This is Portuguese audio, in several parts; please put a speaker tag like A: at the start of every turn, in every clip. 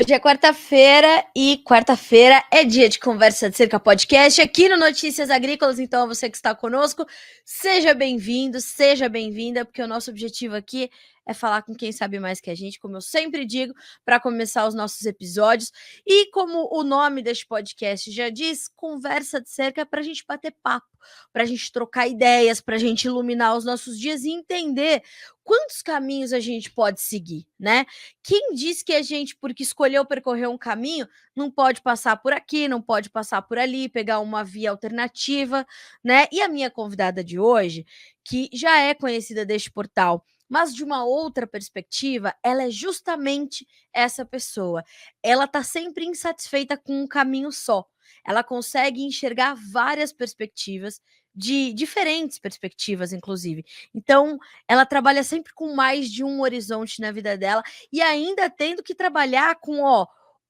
A: Hoje é quarta-feira e quarta-feira é dia de Conversa de Cerca Podcast aqui no Notícias Agrícolas. Então, você que está conosco, seja bem-vindo, seja bem-vinda, porque o nosso objetivo aqui é falar com quem sabe mais que a gente, como eu sempre digo, para começar os nossos episódios. E como o nome deste podcast já diz, Conversa de Cerca é para a gente bater papo, para a gente trocar ideias, para a gente iluminar os nossos dias e entender quantos caminhos a gente pode seguir, né? Quem diz que a gente, porque escolheu percorrer um caminho, não pode passar por aqui, não pode passar por ali, pegar uma via alternativa, né? E a minha convidada de hoje, que já é conhecida deste portal, mas de uma outra perspectiva, ela é justamente essa pessoa. Ela está sempre insatisfeita com um caminho só. Ela consegue enxergar várias perspectivas, de diferentes perspectivas, inclusive. Então, ela trabalha sempre com mais de um horizonte na vida dela e ainda tendo que trabalhar com,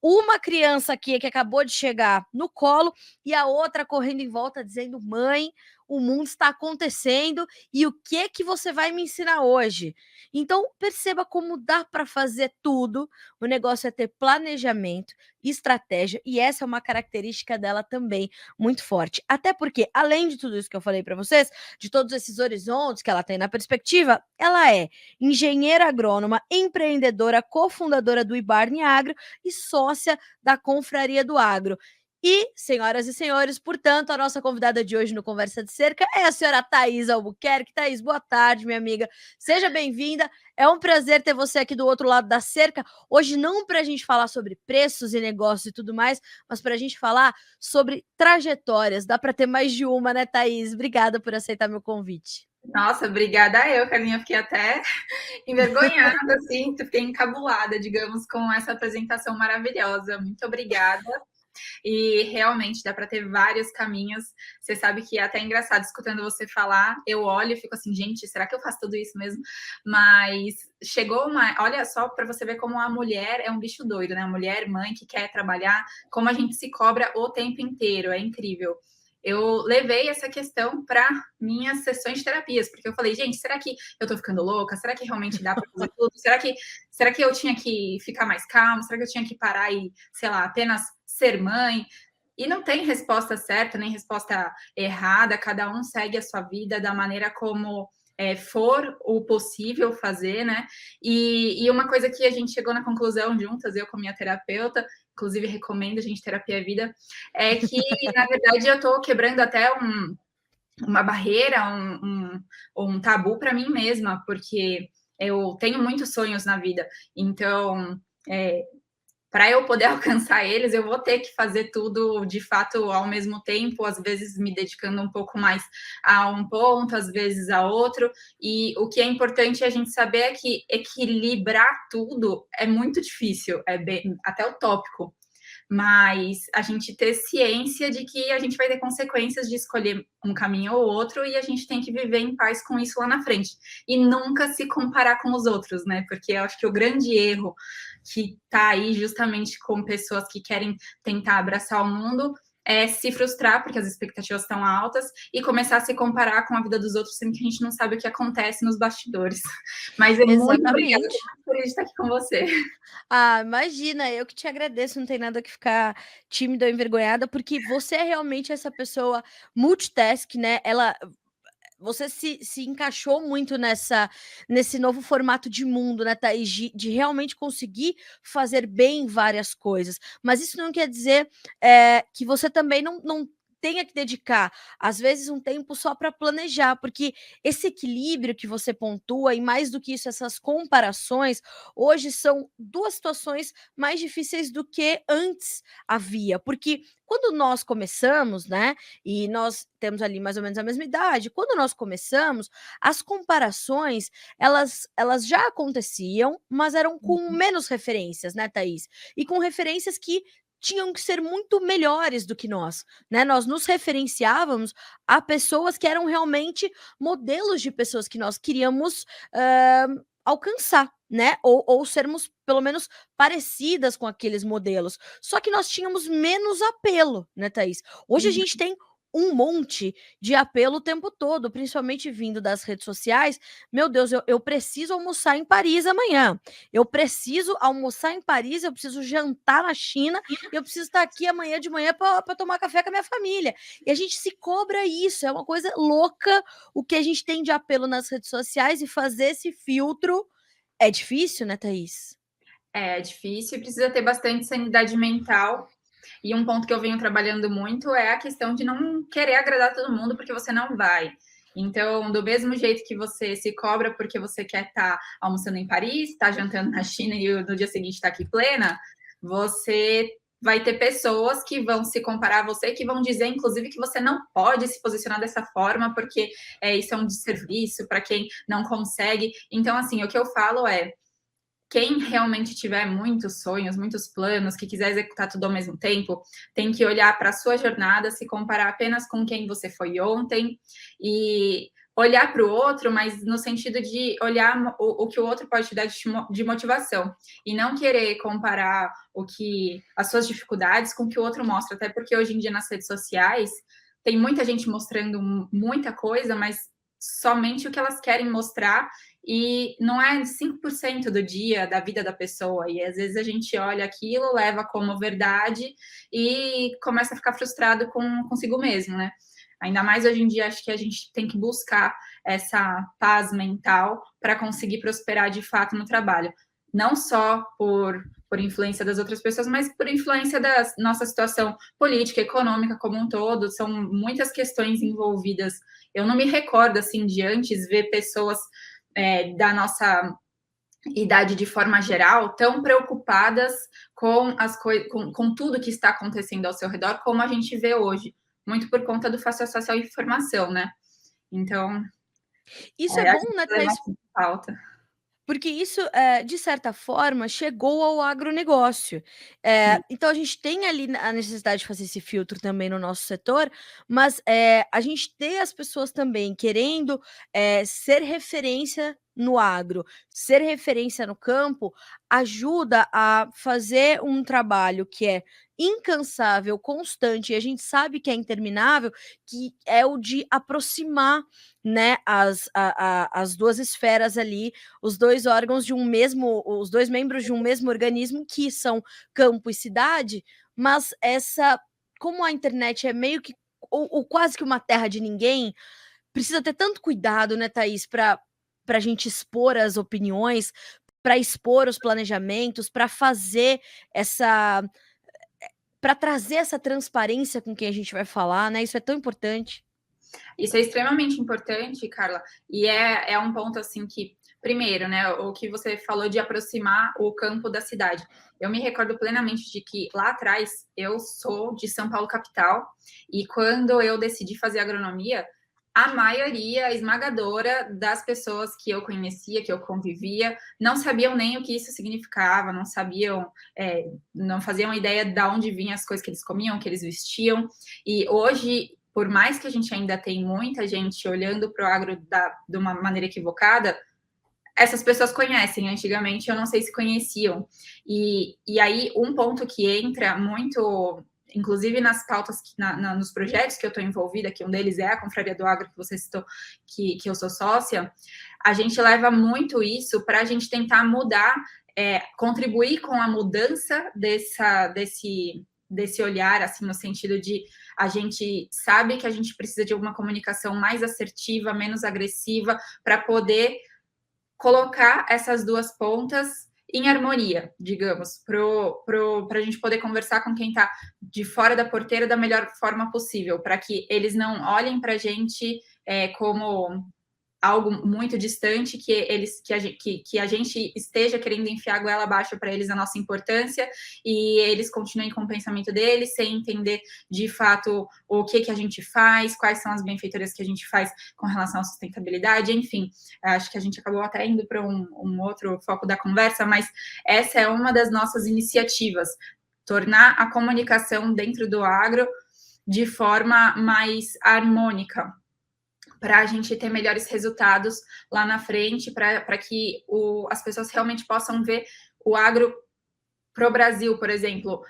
A: uma criança aqui que acabou de chegar no colo e a outra correndo em volta dizendo: "Mãe, o mundo está acontecendo e o que você vai me ensinar hoje?". Então, perceba como dá para fazer tudo. O negócio é ter planejamento, estratégia, e essa é uma característica dela também muito forte. Até porque, além de tudo isso que eu falei para vocês, de todos esses horizontes que ela tem na perspectiva, ela é engenheira agrônoma, empreendedora, cofundadora do Ibarne Agro e sócia da Confraria do Agro. E, senhoras e senhores, portanto, a nossa convidada de hoje no Conversa de Cerca é a senhora Thaís Albuquerque. Thaís, boa tarde, minha amiga. Seja bem-vinda. É um prazer ter você aqui do outro lado da cerca. Hoje não para a gente falar sobre preços e negócios e tudo mais, mas para a gente falar sobre trajetórias. Dá para ter mais de uma, né, Thaís? Obrigada por aceitar meu convite.
B: Nossa, obrigada eu, Carlinha. Fiquei até envergonhada, assim, fiquei encabulada, digamos, com essa apresentação maravilhosa. Muito obrigada. E realmente dá para ter vários caminhos. Você sabe que é até engraçado escutando você falar. Eu olho e fico assim, gente, será que eu faço tudo isso mesmo? Mas chegou uma. Olha só, para você ver como a mulher é um bicho doido, né? A mulher, mãe que quer trabalhar, como a gente se cobra o tempo inteiro. É incrível. Eu levei essa questão para minhas sessões de terapias, porque eu falei, gente, será que eu tô ficando louca? Será que realmente dá para fazer tudo? Será que eu tinha que ficar mais calma? Será que eu tinha que parar e, sei lá, apenas ser mãe? E não tem resposta certa, nem resposta errada, cada um segue a sua vida da maneira como for o possível fazer, né? E uma coisa que a gente chegou na conclusão juntas, eu com a minha terapeuta, inclusive recomendo a gente terapia vida, é que, na verdade, eu estou quebrando até uma barreira, um tabu para mim mesma, porque eu tenho muitos sonhos na vida. Então, para eu poder alcançar eles, eu vou ter que fazer tudo de fato ao mesmo tempo, às vezes me dedicando um pouco mais a um ponto, às vezes a outro. E o que é importante a gente saber é que equilibrar tudo é muito difícil, é bem, até utópico, mas a gente ter ciência de que a gente vai ter consequências de escolher um caminho ou outro e a gente tem que viver em paz com isso lá na frente e nunca se comparar com os outros, né? Porque eu acho que o grande erro que tá aí justamente com pessoas que querem tentar abraçar o mundo é se frustrar porque as expectativas estão altas e começar a se comparar com a vida dos outros, sendo que a gente não sabe o que acontece nos bastidores. Mas é muito obrigada
A: Exatamente.
B: por estar aqui com você.
A: Ah, imagina, eu que te agradeço, não tem nada que ficar tímida ou envergonhada, porque você é realmente essa pessoa multitask, né? Você se encaixou muito nesse novo formato de mundo, né, Thaís, de realmente conseguir fazer bem várias coisas. Mas isso não quer dizer que você também não tenha que dedicar, às vezes, um tempo só para planejar, porque esse equilíbrio que você pontua, e mais do que isso, essas comparações, hoje são duas situações mais difíceis do que antes havia. Porque quando nós começamos, né, e nós temos ali mais ou menos a mesma idade. Quando nós começamos, as comparações, elas já aconteciam, mas eram com menos referências, né, Thaís? E com referências que tinham que ser muito melhores do que nós, né? Nós nos referenciávamos a pessoas que eram realmente modelos de pessoas que nós queríamos alcançar, né? Ou sermos pelo menos parecidas com aqueles modelos. Só que nós tínhamos menos apelo, né, Thaís? Hoje a gente tem um monte de apelo o tempo todo, principalmente vindo das redes sociais. Meu Deus, eu preciso almoçar em Paris amanhã. Eu preciso almoçar em Paris, eu preciso jantar na China, e eu preciso estar aqui amanhã de manhã para tomar café com a minha família. E a gente se cobra isso, é uma coisa louca o que a gente tem de apelo nas redes sociais, e fazer esse filtro é difícil, né, Thaís?
B: É difícil e precisa ter bastante sanidade mental. E um ponto que eu venho trabalhando muito é a questão de não querer agradar todo mundo, porque você não vai. Então, do mesmo jeito que você se cobra porque você quer estar almoçando em Paris, estar jantando na China e no dia seguinte estar aqui plena, você vai ter pessoas que vão se comparar a você, que vão dizer, inclusive, que você não pode se posicionar dessa forma, porque isso é um desserviço para quem não consegue. Então, assim, o que eu falo é, quem realmente tiver muitos sonhos, muitos planos, que quiser executar tudo ao mesmo tempo, tem que olhar para a sua jornada, se comparar apenas com quem você foi ontem e olhar para o outro, mas no sentido de olhar o que o outro pode te dar de motivação e não querer comparar as suas dificuldades com o que o outro mostra, até porque hoje em dia nas redes sociais tem muita gente mostrando muita coisa, mas somente o que elas querem mostrar, e não é 5% do dia da vida da pessoa, e às vezes a gente olha aquilo, leva como verdade e começa a ficar frustrado consigo mesmo, né? Ainda mais hoje em dia, acho que a gente tem que buscar essa paz mental para conseguir prosperar de fato no trabalho. Não só por influência das outras pessoas, mas por influência da nossa situação política, econômica como um todo. São muitas questões envolvidas. Eu não me recordo, assim, de antes ver pessoas da nossa idade de forma geral tão preocupadas com com tudo que está acontecendo ao seu redor, como a gente vê hoje, muito por conta do fácil acesso à informação, né? Então,
A: Isso é
B: a
A: bom,
B: gente
A: né,
B: leva
A: Thaís?
B: isso em pauta.
A: Porque isso, de certa forma, chegou ao agronegócio.
B: Sim.
A: Então a gente tem ali a necessidade de fazer esse filtro também no nosso setor, mas, a gente tem as pessoas também querendo, ser referência no agro, ser referência no campo, ajuda a fazer um trabalho que é incansável, constante, e a gente sabe que é interminável, que é o de aproximar, né, as 2 esferas ali, os 2 órgãos de um mesmo, os 2 membros de um mesmo organismo, que são campo e cidade, mas como a internet é meio que ou quase que uma terra de ninguém, precisa ter tanto cuidado, né, Thaís, para a gente expor as opiniões, para expor os planejamentos, para fazer essa para trazer essa transparência com quem a gente vai falar, né, isso é tão importante.
B: Isso é extremamente importante, Carla, e é um ponto assim que, primeiro, né, o que você falou de aproximar o campo da cidade. Eu me recordo plenamente de que lá atrás eu sou de São Paulo capital, e quando eu decidi fazer agronomia, a maioria esmagadora das pessoas que eu conhecia, que eu convivia, não sabiam nem o que isso significava, não sabiam, não faziam ideia de onde vinham as coisas que eles comiam, que eles vestiam. E hoje, por mais que a gente ainda tem muita gente olhando para o agro de uma maneira equivocada, essas pessoas conhecem. Antigamente eu não sei se conheciam. E aí um ponto que entra muito, inclusive nas pautas, nos projetos que eu estou envolvida, que um deles é a Confraria do Agro, que você citou, que eu sou sócia, a gente leva muito isso para a gente tentar mudar, contribuir com a mudança desse olhar, assim, no sentido de a gente sabe que a gente precisa de uma comunicação mais assertiva, menos agressiva, para poder colocar essas duas pontas em harmonia, digamos, para a gente poder conversar com quem está de fora da porteira da melhor forma possível, para que eles não olhem para a gente como algo muito distante, que a gente esteja querendo enfiar a goela abaixo para eles a nossa importância, e eles continuem com o pensamento deles, sem entender de fato o que a gente faz, quais são as benfeitorias que a gente faz com relação à sustentabilidade, enfim. Acho que a gente acabou até indo para um outro foco da conversa, mas essa é uma das nossas iniciativas, tornar a comunicação dentro do agro de forma mais harmônica, para a gente ter melhores resultados lá na frente, para que as pessoas realmente possam ver o agro para o Brasil, por exemplo.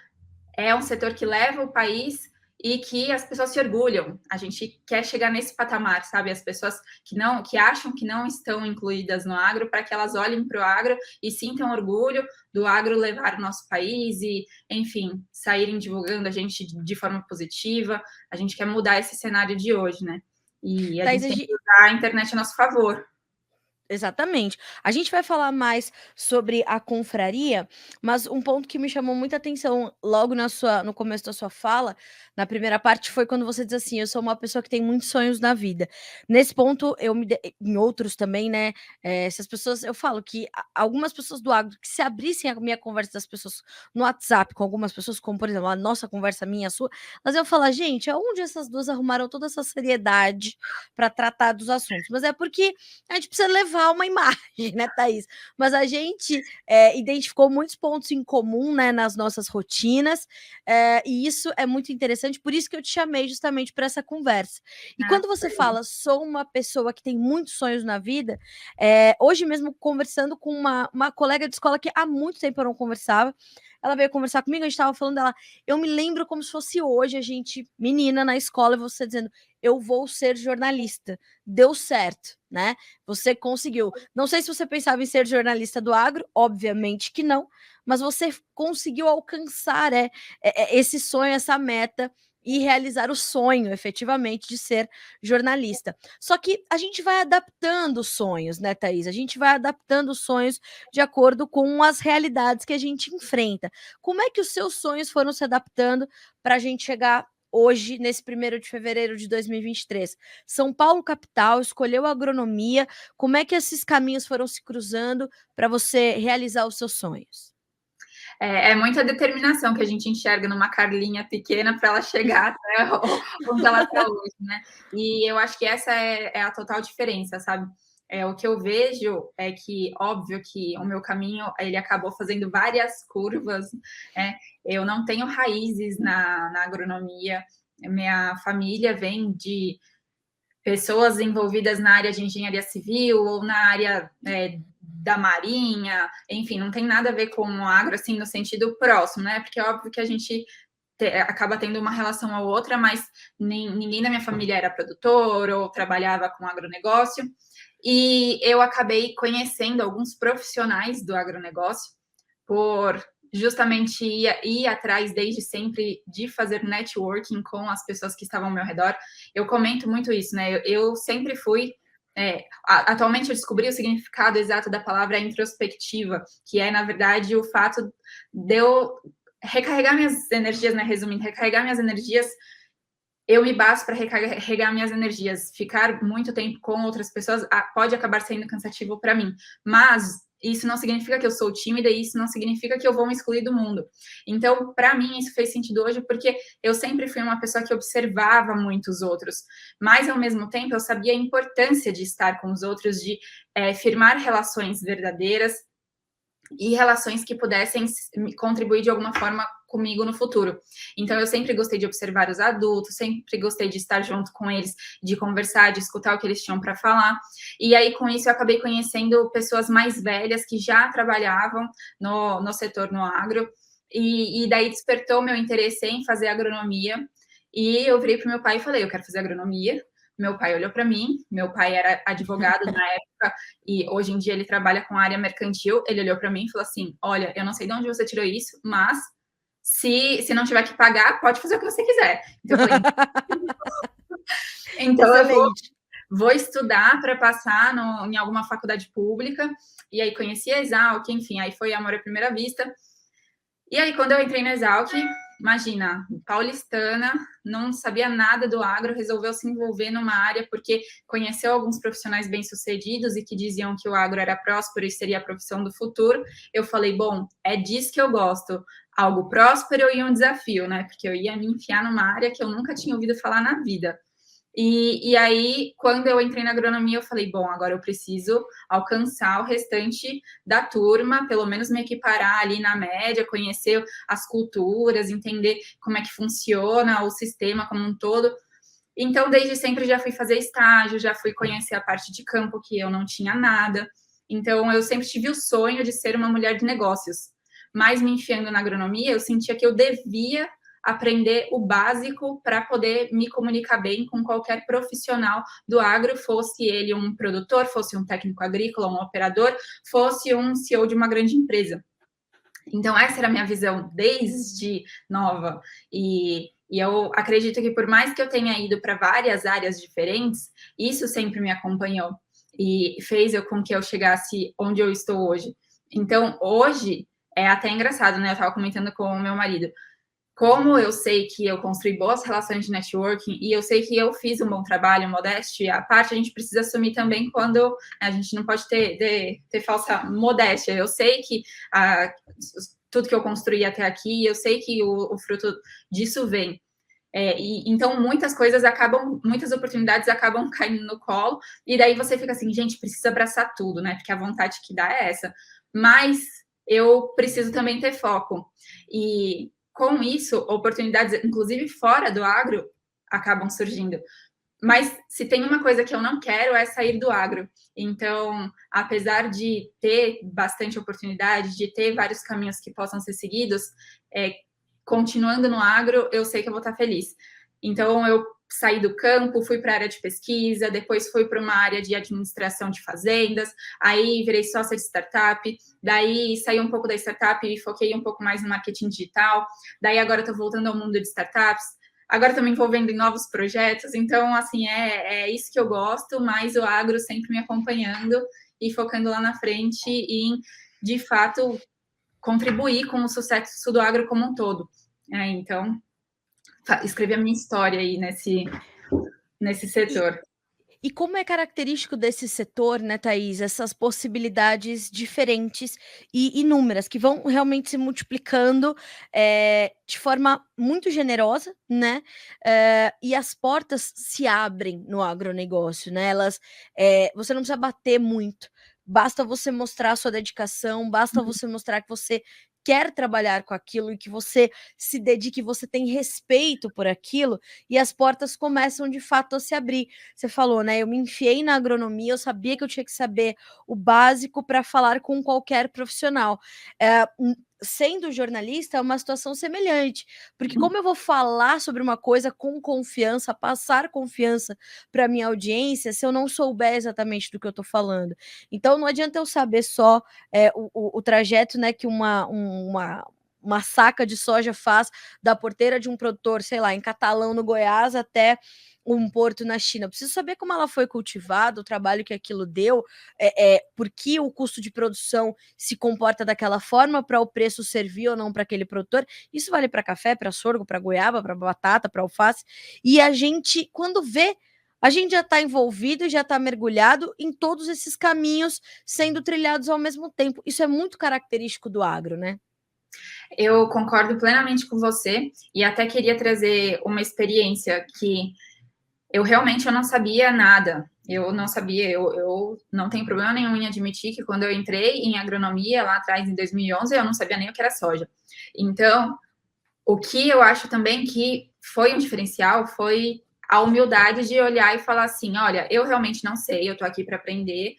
B: É um setor que leva o país e que as pessoas se orgulham. A gente quer chegar nesse patamar, sabe? As pessoas que acham que não estão incluídas no agro, para que elas olhem para o agro e sintam orgulho do agro levar o nosso país e, enfim, saírem divulgando a gente de forma positiva. A gente quer mudar esse cenário de hoje, né? E a
A: Thaís,
B: gente tem que usar a internet a nosso favor.
A: exatamente. A gente vai falar mais sobre a confraria, mas um ponto que me chamou muita atenção logo no começo da sua fala, na primeira parte, foi quando você diz assim: eu sou uma pessoa que tem muitos sonhos na vida. Nesse ponto, em outros também, né? Se as pessoas, eu falo que algumas pessoas do agro que se abrissem a minha conversa das pessoas no WhatsApp com algumas pessoas, como por exemplo, a nossa conversa, minha, a sua, elas iam falar, gente, aonde essas duas arrumaram toda essa seriedade para tratar dos assuntos? Mas é porque a gente precisa levar uma imagem, né, Thaís? Mas a gente identificou muitos pontos em comum, né, nas nossas rotinas, e isso é muito interessante, por isso que eu te chamei justamente para essa conversa. E quando você fala, sou uma pessoa que tem muitos sonhos na vida, hoje mesmo conversando com uma colega de escola que há muito tempo eu não conversava, ela veio conversar comigo, a gente estava falando dela, eu me lembro como se fosse hoje, a gente, menina na escola, e você dizendo, eu vou ser jornalista. Deu certo, né? Você conseguiu. Não sei se você pensava em ser jornalista do agro, obviamente que não, mas você conseguiu alcançar esse sonho, essa meta e realizar o sonho, efetivamente, de ser jornalista. Só que a gente vai adaptando os sonhos, né, Thaís? A gente vai adaptando os sonhos de acordo com as realidades que a gente enfrenta. Como é que os seus sonhos foram se adaptando para a gente chegar hoje, nesse 1º de fevereiro de 2023? São Paulo capital, escolheu a agronomia, como é que esses caminhos foram se cruzando para você realizar os seus sonhos?
B: É muita determinação que a gente enxerga numa Carlinha pequena para ela chegar até onde ela está hoje, né? E eu acho que essa é a total diferença, sabe? O que eu vejo é que, óbvio que o meu caminho, ele acabou fazendo várias curvas, né? Eu não tenho raízes na agronomia, minha família vem de pessoas envolvidas na área de engenharia civil ou na área da marinha, enfim, não tem nada a ver com o agro, assim, no sentido próximo, né? Porque é óbvio que a gente acaba tendo uma relação a outra, mas ninguém da minha família era produtor ou trabalhava com agronegócio. E eu acabei conhecendo alguns profissionais do agronegócio por justamente ir atrás desde sempre de fazer networking com as pessoas que estavam ao meu redor. Eu comento muito isso, né? Eu sempre fui. Atualmente eu descobri o significado exato da palavra introspectiva, que é, na verdade, o fato de eu recarregar minhas energias, né? Resumindo, recarregar minhas energias. Eu me basto para recarregar minhas energias. Ficar muito tempo com outras pessoas pode acabar sendo cansativo para mim, mas isso não significa que eu sou tímida e isso não significa que eu vou me excluir do mundo. Então, para mim, isso fez sentido hoje porque eu sempre fui uma pessoa que observava muito os outros, mas, ao mesmo tempo, eu sabia a importância de estar com os outros, de firmar relações verdadeiras e relações que pudessem contribuir de alguma forma comigo no futuro. Então, eu sempre gostei de observar os adultos, sempre gostei de estar junto com eles, de conversar, de escutar o que eles tinham para falar. E aí, com isso, eu acabei conhecendo pessoas mais velhas que já trabalhavam no setor, no agro, e daí despertou meu interesse em fazer agronomia. E eu virei para o meu pai e falei, eu quero fazer agronomia. Meu pai olhou para mim, meu pai era advogado na época, e hoje em dia ele trabalha com a área mercantil. Ele olhou para mim e falou assim, olha, eu não sei de onde você tirou isso, mas se não tiver que pagar, pode fazer o que você quiser. Então eu falei, então eu vou estudar para passar em alguma faculdade pública. E aí conheci a Exalc, enfim, aí foi amor à primeira vista. E aí, quando eu entrei na Exalc, imagina, paulistana, não sabia nada do agro, resolveu se envolver numa área porque conheceu alguns profissionais bem-sucedidos e que diziam que o agro era próspero e seria a profissão do futuro. Eu falei, bom, é disso que eu gosto, algo próspero e um desafio, né? Porque eu ia me enfiar numa área que eu nunca tinha ouvido falar na vida. E aí, quando eu entrei na agronomia, eu falei, bom, agora eu preciso alcançar o restante da turma, pelo menos me equiparar ali na média, conhecer as culturas, entender como é que funciona o sistema como um todo. Então, desde sempre já fui fazer estágio, já fui conhecer a parte de campo, que eu não tinha nada. Então, eu sempre tive o sonho de ser uma mulher de negócios. Mas me enfiando na agronomia, eu sentia que eu devia aprender o básico para poder me comunicar bem com qualquer profissional do agro, fosse ele um produtor, fosse um técnico agrícola, um operador, fosse um CEO de uma grande empresa. Então, essa era a minha visão desde nova. E eu acredito que, por mais que eu tenha ido para várias áreas diferentes, isso sempre me acompanhou e fez com que eu chegasse onde eu estou hoje. Então, hoje, é até engraçado, né? Eu estava comentando com o meu marido. Como eu sei que eu construí boas relações de networking e eu sei que eu fiz um bom trabalho, modéstia à parte, a gente precisa assumir também quando a gente não pode ter falsa modéstia. Eu sei que tudo que eu construí até aqui, eu sei que o fruto disso vem. Então, muitas oportunidades acabam caindo no colo, e daí você fica assim, gente, precisa abraçar tudo, né? Porque a vontade que dá é essa. Mas eu preciso também ter foco. E com isso, oportunidades, inclusive fora do agro, acabam surgindo. Mas se tem uma coisa que eu não quero é sair do agro. Então, apesar de ter bastante oportunidade, de ter vários caminhos que possam ser seguidos, continuando no agro, eu sei que eu vou estar feliz. Então, eu saí do campo, fui para a área de pesquisa, depois fui para uma área de administração de fazendas, aí virei sócia de startup, daí saí um pouco da startup e foquei um pouco mais no marketing digital, daí agora estou voltando ao mundo de startups, agora estou me envolvendo em novos projetos, então, assim, é isso que eu gosto, mas o agro sempre me acompanhando e focando lá na frente em, de fato, contribuir com o sucesso do agro como um todo. Então, escrevi a minha história aí nesse setor.
A: E como é característico desse setor, né, Thaís, essas possibilidades diferentes e inúmeras, que vão realmente se multiplicando de forma muito generosa, né? E as portas se abrem no agronegócio, né? Você não precisa bater muito, basta você mostrar a sua dedicação, basta você mostrar que você quer trabalhar com aquilo e que você se dedique, você tem respeito por aquilo, e as portas começam de fato a se abrir. Você falou, né? Eu me enfiei na agronomia, eu sabia que eu tinha que saber o básico para falar com qualquer profissional. Sendo jornalista, é uma situação semelhante, porque como eu vou falar sobre uma coisa com confiança, passar confiança para minha audiência, se eu não souber exatamente do que eu estou falando? Então, não adianta eu saber só o trajeto, né, que uma saca de soja faz da porteira de um produtor, sei lá, em Catalão, no Goiás, até um porto na China. Eu preciso saber como ela foi cultivada, o trabalho que aquilo deu, por que o custo de produção se comporta daquela forma para o preço servir ou não para aquele produtor. Isso vale para café, para sorgo, para goiaba, para batata, para alface. E a gente, quando vê, a gente já está envolvido, já está mergulhado em todos esses caminhos sendo trilhados ao mesmo tempo. Isso é muito característico do agro, né?
B: Eu concordo plenamente com você e até queria trazer uma experiência que eu realmente não sabia nada. Eu não sabia, eu não tenho problema nenhum em admitir que quando eu entrei em agronomia lá atrás, em 2011, eu não sabia nem o que era soja. Então, o que eu acho também que foi um diferencial foi a humildade de olhar e falar assim, olha, eu realmente não sei, eu estou aqui para aprender,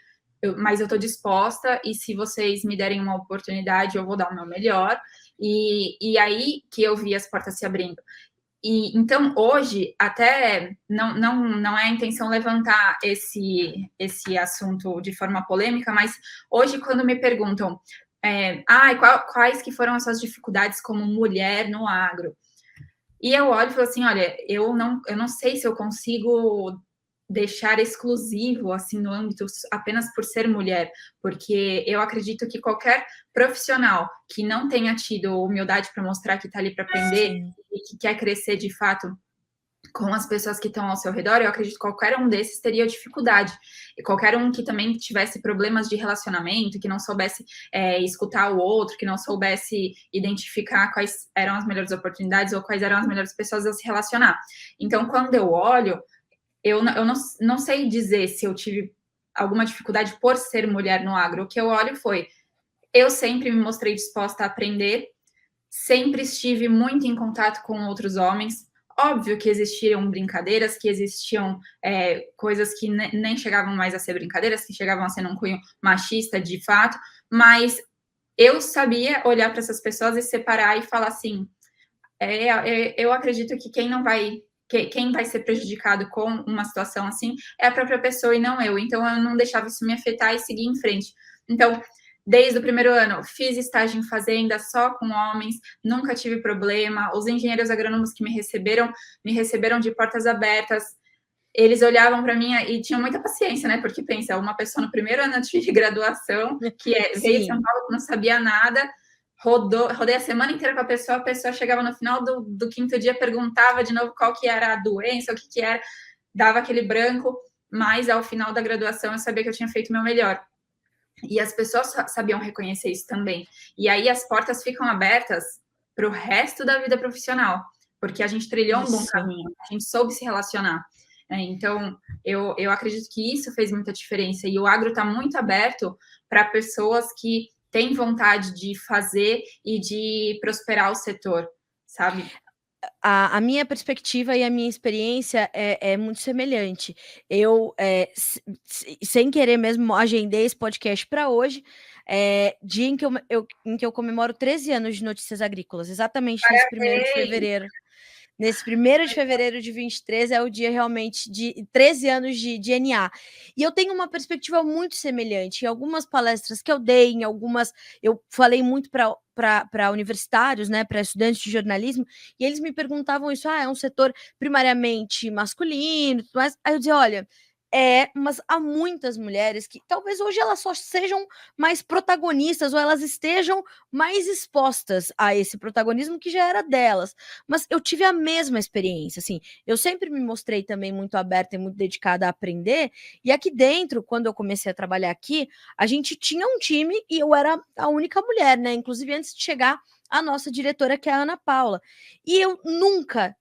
B: mas eu estou disposta e se vocês me derem uma oportunidade, eu vou dar o meu melhor. E aí que eu vi as portas se abrindo. E então hoje até não é a intenção levantar esse assunto de forma polêmica, mas hoje quando me perguntam quais que foram as suas dificuldades como mulher no agro, e eu olho e falo assim, olha, eu não sei se eu consigo deixar exclusivo assim no âmbito apenas por ser mulher, porque eu acredito que qualquer profissional que não tenha tido humildade para mostrar que está ali para aprender e que quer crescer de fato com as pessoas que estão ao seu redor, eu acredito que qualquer um desses teria dificuldade. E qualquer um que também tivesse problemas de relacionamento, que não soubesse escutar o outro, que não soubesse identificar quais eram as melhores oportunidades ou quais eram as melhores pessoas a se relacionar. Então, quando eu olho, eu não sei dizer se eu tive alguma dificuldade por ser mulher no agro. O que eu olho foi, eu sempre me mostrei disposta a aprender, sempre estive muito em contato com outros homens. Óbvio que existiam brincadeiras, que existiam coisas que nem chegavam mais a ser brincadeiras, que chegavam a ser um cunho machista de fato, mas eu sabia olhar para essas pessoas e separar e falar assim, eu acredito que quem vai ser prejudicado com uma situação assim é a própria pessoa e não eu. Então, eu não deixava isso me afetar e seguir em frente. Então, desde o primeiro ano, fiz estágio em fazenda só com homens, nunca tive problema. Os engenheiros agrônomos que me receberam de portas abertas. Eles olhavam para mim e tinham muita paciência, né? Porque pensa, uma pessoa no primeiro ano de graduação, veio de São Paulo, que não sabia nada, rodei a semana inteira com a pessoa chegava no final do quinto dia, perguntava de novo qual que era a doença, o que era, dava aquele branco, mas ao final da graduação eu sabia que eu tinha feito o meu melhor. E as pessoas sabiam reconhecer isso também. E aí as portas ficam abertas para o resto da vida profissional, porque a gente trilhou um bom caminho, a gente soube se relacionar. Então, eu acredito que isso fez muita diferença. E o agro está muito aberto para pessoas que têm vontade de fazer e de prosperar o setor, sabe?
A: A minha perspectiva e a minha experiência é muito semelhante. Eu, sem querer mesmo, agendei esse podcast para hoje, dia em que eu comemoro 13 anos de Notícias Agrícolas, exatamente nesse 1º de fevereiro. Nesse 1º de fevereiro de 23 é o dia realmente de 13 anos de NA. E eu tenho uma perspectiva muito semelhante. Em algumas palestras que eu dei, em algumas, eu falei muito para universitários, né, para estudantes de jornalismo, e eles me perguntavam isso: é um setor primariamente masculino, mas aí eu dizia, olha, mas há muitas mulheres que talvez hoje elas só sejam mais protagonistas ou elas estejam mais expostas a esse protagonismo que já era delas. Mas eu tive a mesma experiência, assim, eu sempre me mostrei também muito aberta e muito dedicada a aprender, e aqui dentro, quando eu comecei a trabalhar aqui, a gente tinha um time e eu era a única mulher, né, inclusive antes de chegar a nossa diretora, que é a Ana Paula, e eu nunca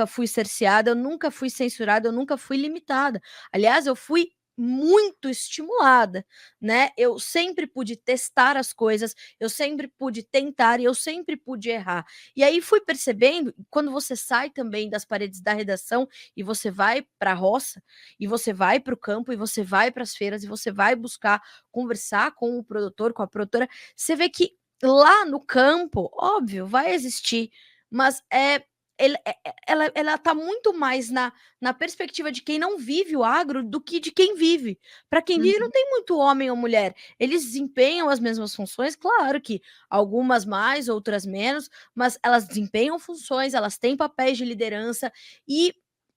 A: fui cerceada, eu nunca fui censurada, eu nunca fui limitada. Aliás, eu fui muito estimulada, né? Eu sempre pude testar as coisas, eu sempre pude tentar e eu sempre pude errar. E aí fui percebendo, quando você sai também das paredes da redação e você vai para a roça, e você vai para o campo, e você vai para as feiras, e você vai buscar conversar com o produtor, com a produtora, você vê que lá no campo, óbvio, vai existir, mas ela está muito mais na perspectiva de quem não vive o agro do que de quem vive. Para quem vive, não tem muito homem ou mulher. Eles desempenham as mesmas funções, claro que algumas mais, outras menos, mas elas desempenham funções, elas têm papéis de liderança e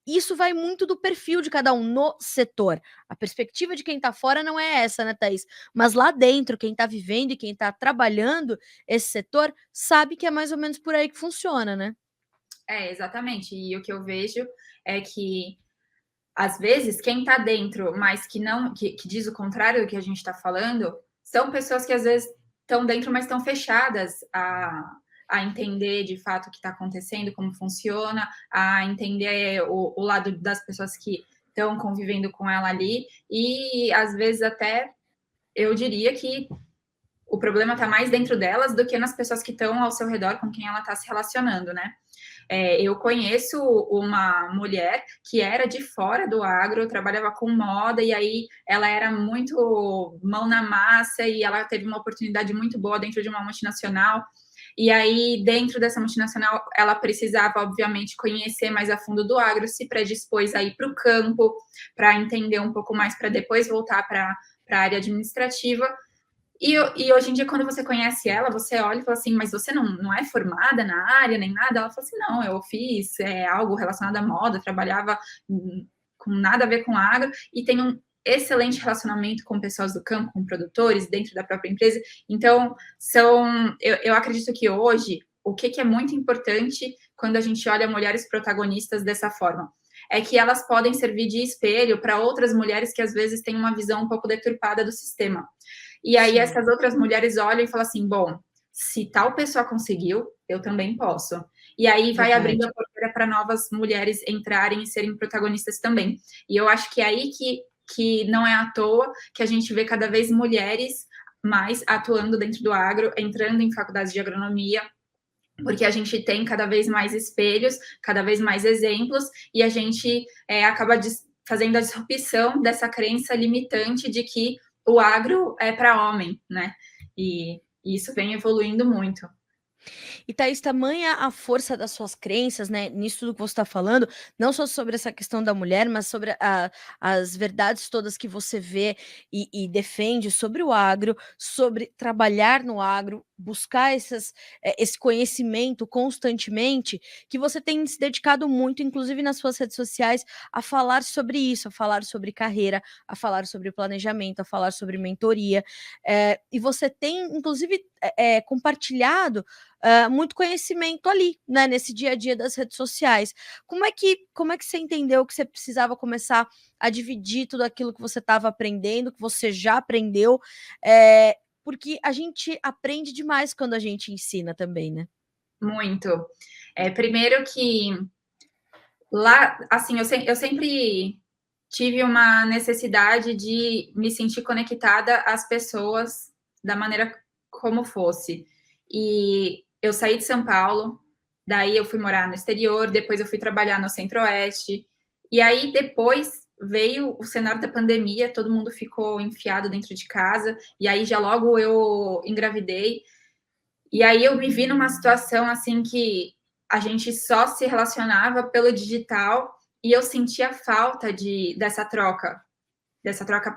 A: isso vai muito do perfil de cada um no setor. A perspectiva de quem está fora não é essa, né, Thaís? Mas lá dentro, quem está vivendo e quem está trabalhando esse setor sabe que é mais ou menos por aí que funciona, né?
B: Exatamente. E o que eu vejo é que, às vezes, quem está dentro, mas que não, que diz o contrário do que a gente está falando, são pessoas que às vezes estão dentro, mas estão fechadas a entender de fato o que está acontecendo, como funciona, a entender o lado das pessoas que estão convivendo com ela ali, e às vezes até eu diria que o problema está mais dentro delas do que nas pessoas que estão ao seu redor com quem ela está se relacionando, né? Eu conheço uma mulher que era de fora do agro, trabalhava com moda, e aí ela era muito mão na massa, e ela teve uma oportunidade muito boa dentro de uma multinacional. E aí, dentro dessa multinacional, ela precisava, obviamente, conhecer mais a fundo do agro, se predispôs a ir para o campo, para entender um pouco mais, para depois voltar para a área administrativa. E hoje em dia, quando você conhece ela, você olha e fala assim, mas você não é formada na área, nem nada? Ela fala assim, não, eu fiz algo relacionado à moda, trabalhava com nada a ver com agro, e tem um excelente relacionamento com pessoas do campo, com produtores, dentro da própria empresa. Então, eu acredito que hoje, o que é muito importante quando a gente olha mulheres protagonistas dessa forma, é que elas podem servir de espelho para outras mulheres que às vezes têm uma visão um pouco deturpada do sistema. E aí Sim. Essas outras mulheres olham e falam assim, bom, se tal pessoa conseguiu, eu também posso. E aí vai abrindo a porteira para novas mulheres entrarem e serem protagonistas também. E eu acho que é aí que não é à toa que a gente vê cada vez mulheres mais atuando dentro do agro, entrando em faculdades de agronomia, porque a gente tem cada vez mais espelhos, cada vez mais exemplos, e a gente acaba fazendo a disrupção dessa crença limitante de que o agro é para homem, né? E isso vem evoluindo muito.
A: E Thaís, tamanha a força das suas crenças, né, nisso tudo que você está falando, não só sobre essa questão da mulher, mas sobre as verdades todas que você vê e defende sobre o agro, sobre trabalhar no agro, buscar esse conhecimento constantemente, que você tem se dedicado muito, inclusive nas suas redes sociais, a falar sobre isso, a falar sobre carreira, a falar sobre planejamento, a falar sobre mentoria. E você tem, inclusive, compartilhado muito conhecimento ali, né, nesse dia a dia das redes sociais. Como é que você entendeu que você precisava começar a dividir tudo aquilo que você estava aprendendo, que você já aprendeu? Porque a gente aprende demais quando a gente ensina também, né?
B: Muito. Primeiro que lá, assim, eu sempre tive uma necessidade de me sentir conectada às pessoas da maneira como fosse. E eu saí de São Paulo, daí eu fui morar no exterior, depois eu fui trabalhar no Centro-Oeste, e aí depois veio o cenário da pandemia, todo mundo ficou enfiado dentro de casa, e aí já logo eu engravidei, e aí eu me vi numa situação assim que a gente só se relacionava pelo digital e eu sentia falta dessa troca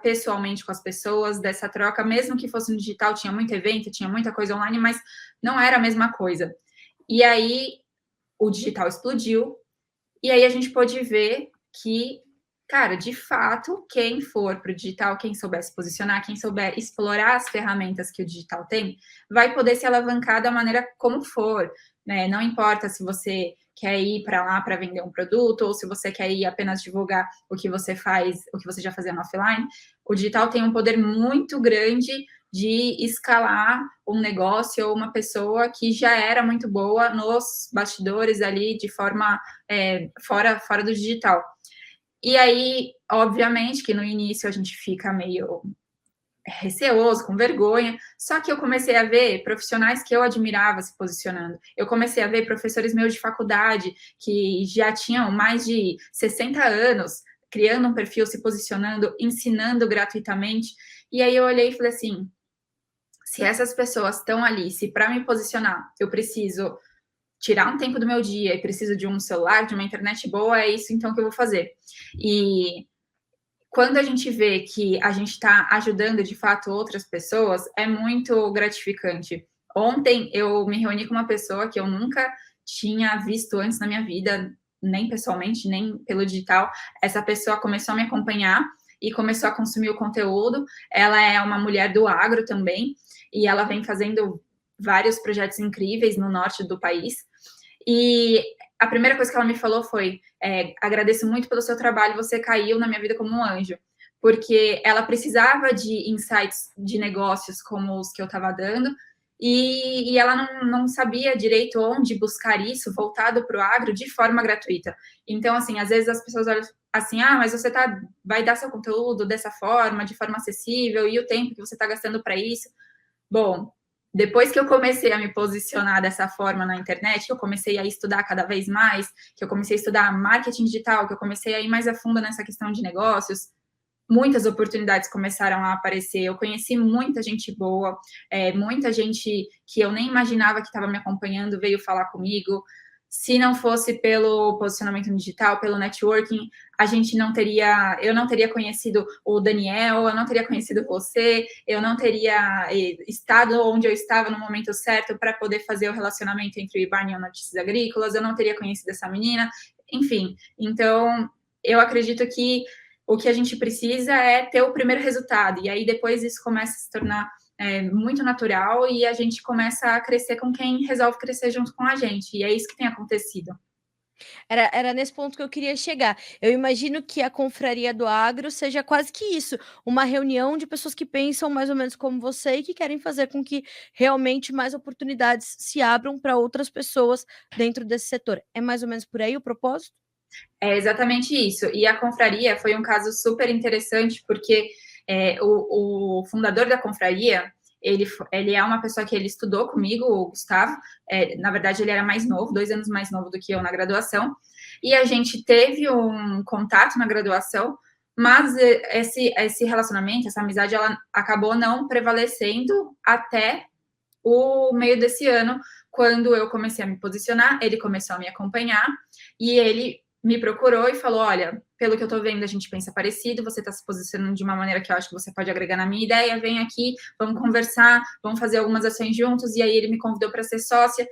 B: pessoalmente com as pessoas, dessa troca, mesmo que fosse no digital, tinha muito evento, tinha muita coisa online, mas não era a mesma coisa. E aí o digital explodiu, e aí a gente pôde ver que, cara, de fato, quem for para o digital, quem souber se posicionar, quem souber explorar as ferramentas que o digital tem, vai poder se alavancar da maneira como for, né? Não importa se você quer ir para lá para vender um produto ou se você quer ir apenas divulgar o que você faz, o que você já fazia no offline. O digital tem um poder muito grande de escalar um negócio ou uma pessoa que já era muito boa nos bastidores ali de forma fora do digital. E aí, obviamente, que no início a gente fica meio receoso, com vergonha, só que eu comecei a ver profissionais que eu admirava se posicionando. Eu comecei a ver professores meus de faculdade que já tinham mais de 60 anos, criando um perfil, se posicionando, ensinando gratuitamente. E aí eu olhei e falei assim, se essas pessoas estão ali, se para me posicionar eu preciso tirar um tempo do meu dia e preciso de um celular, de uma internet boa, é isso então que eu vou fazer. E quando a gente vê que a gente está ajudando de fato outras pessoas, é muito gratificante. Ontem eu me reuni com uma pessoa que eu nunca tinha visto antes na minha vida, nem pessoalmente, nem pelo digital. Essa pessoa começou a me acompanhar e começou a consumir o conteúdo. Ela é uma mulher do agro também, e ela vem fazendo vários projetos incríveis no norte do país. E a primeira coisa que ela me falou foi: agradeço muito pelo seu trabalho, você caiu na minha vida como um anjo. Porque ela precisava de insights de negócios como os que eu estava dando, e ela não sabia direito onde buscar isso voltado para o agro de forma gratuita. Então, assim, às vezes as pessoas olham assim, mas você vai dar seu conteúdo dessa forma, de forma acessível, e o tempo que você está gastando para isso. Bom, depois que eu comecei a me posicionar dessa forma na internet, que eu comecei a estudar cada vez mais, que eu comecei a estudar marketing digital, que eu comecei a ir mais a fundo nessa questão de negócios, muitas oportunidades começaram a aparecer. Eu conheci muita gente boa, muita gente que eu nem imaginava que estava me acompanhando veio falar comigo. Se não fosse pelo posicionamento no digital, pelo networking, eu não teria conhecido o Daniel, eu não teria conhecido você, eu não teria estado onde eu estava no momento certo para poder fazer o relacionamento entre o Ibarne e Notícias Agrícolas, eu não teria conhecido essa menina, enfim. Então, eu acredito que o que a gente precisa é ter o primeiro resultado, e aí depois isso começa a se tornar muito natural e a gente começa a crescer com quem resolve crescer junto com a gente, e é isso que tem acontecido.
A: Era nesse ponto que eu queria chegar. Eu imagino que a confraria do agro seja quase que isso, uma reunião de pessoas que pensam mais ou menos como você e que querem fazer com que realmente mais oportunidades se abram para outras pessoas dentro desse setor. É mais ou menos por aí o propósito?
B: É exatamente isso. E a confraria foi um caso super interessante, porque o fundador da confraria, ele é uma pessoa que ele estudou comigo, o Gustavo. Na verdade, ele era mais novo, 2 anos mais novo do que eu na graduação. E a gente teve um contato na graduação, mas esse relacionamento, essa amizade, ela acabou não prevalecendo até o meio desse ano, quando eu comecei a me posicionar, ele começou a me acompanhar e ele me procurou e falou: olha, pelo que eu tô vendo, a gente pensa parecido, você tá se posicionando de uma maneira que eu acho que você pode agregar na minha ideia, vem aqui, vamos conversar, vamos fazer algumas ações juntos. E aí ele me convidou para ser sócia.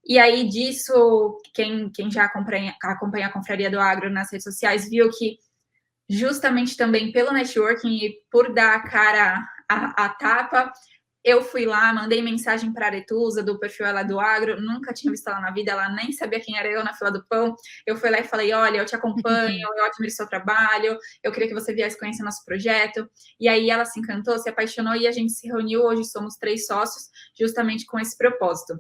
B: E aí disso, quem já acompanha a Confraria do Agro nas redes sociais viu que justamente também pelo networking e por dar a cara à tapa, eu fui lá, mandei mensagem para a Aretusa, do perfil Ela do Agro, nunca tinha visto ela na vida, ela nem sabia quem era eu na fila do pão. Eu fui lá e falei: olha, eu te acompanho, eu admiro seu trabalho, eu queria que você viesse conhecer nosso projeto. E aí ela se encantou, se apaixonou e a gente se reuniu. Hoje somos 3 sócios, justamente com esse propósito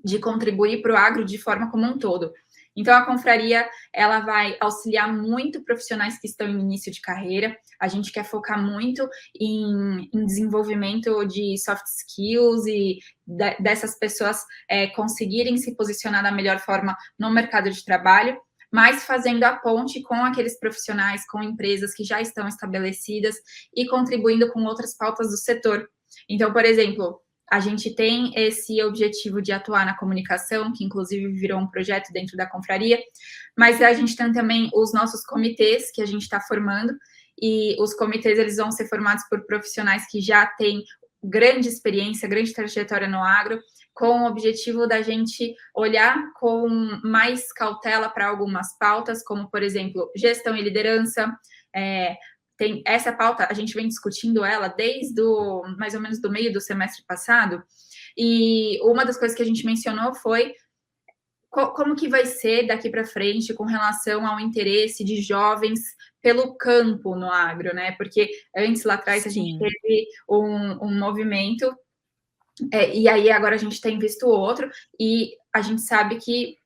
B: de contribuir para o agro de forma como um todo. Então, a confraria, ela vai auxiliar muito profissionais que estão em início de carreira. A gente quer focar muito em desenvolvimento de soft skills e dessas pessoas conseguirem se posicionar da melhor forma no mercado de trabalho, mas fazendo a ponte com aqueles profissionais, com empresas que já estão estabelecidas e contribuindo com outras pautas do setor. Então, por exemplo, a gente tem esse objetivo de atuar na comunicação, que inclusive virou um projeto dentro da confraria, mas a gente tem também os nossos comitês que a gente está formando, e os comitês eles vão ser formados por profissionais que já têm grande experiência, grande trajetória no agro, com o objetivo da gente olhar com mais cautela para algumas pautas, como, por exemplo, gestão e liderança. Tem essa pauta, a gente vem discutindo ela desde mais ou menos do meio do semestre passado, e uma das coisas que a gente mencionou foi como que vai ser daqui para frente com relação ao interesse de jovens pelo campo no agro, né? Porque antes, lá atrás, a gente teve um movimento, e aí agora a gente tem visto outro, e a gente sabe que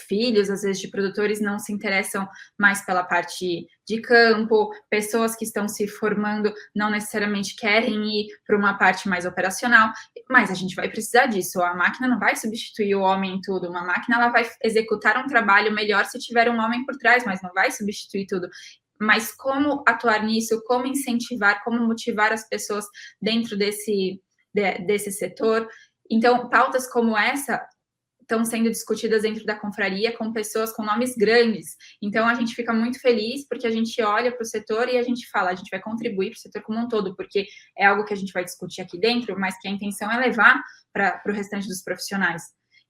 B: filhos, às vezes, de produtores não se interessam mais pela parte de campo, pessoas que estão se formando não necessariamente querem ir para uma parte mais operacional, mas a gente vai precisar disso. A máquina não vai substituir o homem em tudo, uma máquina ela vai executar um trabalho melhor se tiver um homem por trás, mas não vai substituir tudo. Mas como atuar nisso, como incentivar, como motivar as pessoas dentro desse setor? Então, pautas como essa estão sendo discutidas dentro da confraria com pessoas com nomes grandes. Então, a gente fica muito feliz porque a gente olha para o setor e a gente fala, a gente vai contribuir para o setor como um todo, porque é algo que a gente vai discutir aqui dentro, mas que a intenção é levar para o restante dos profissionais.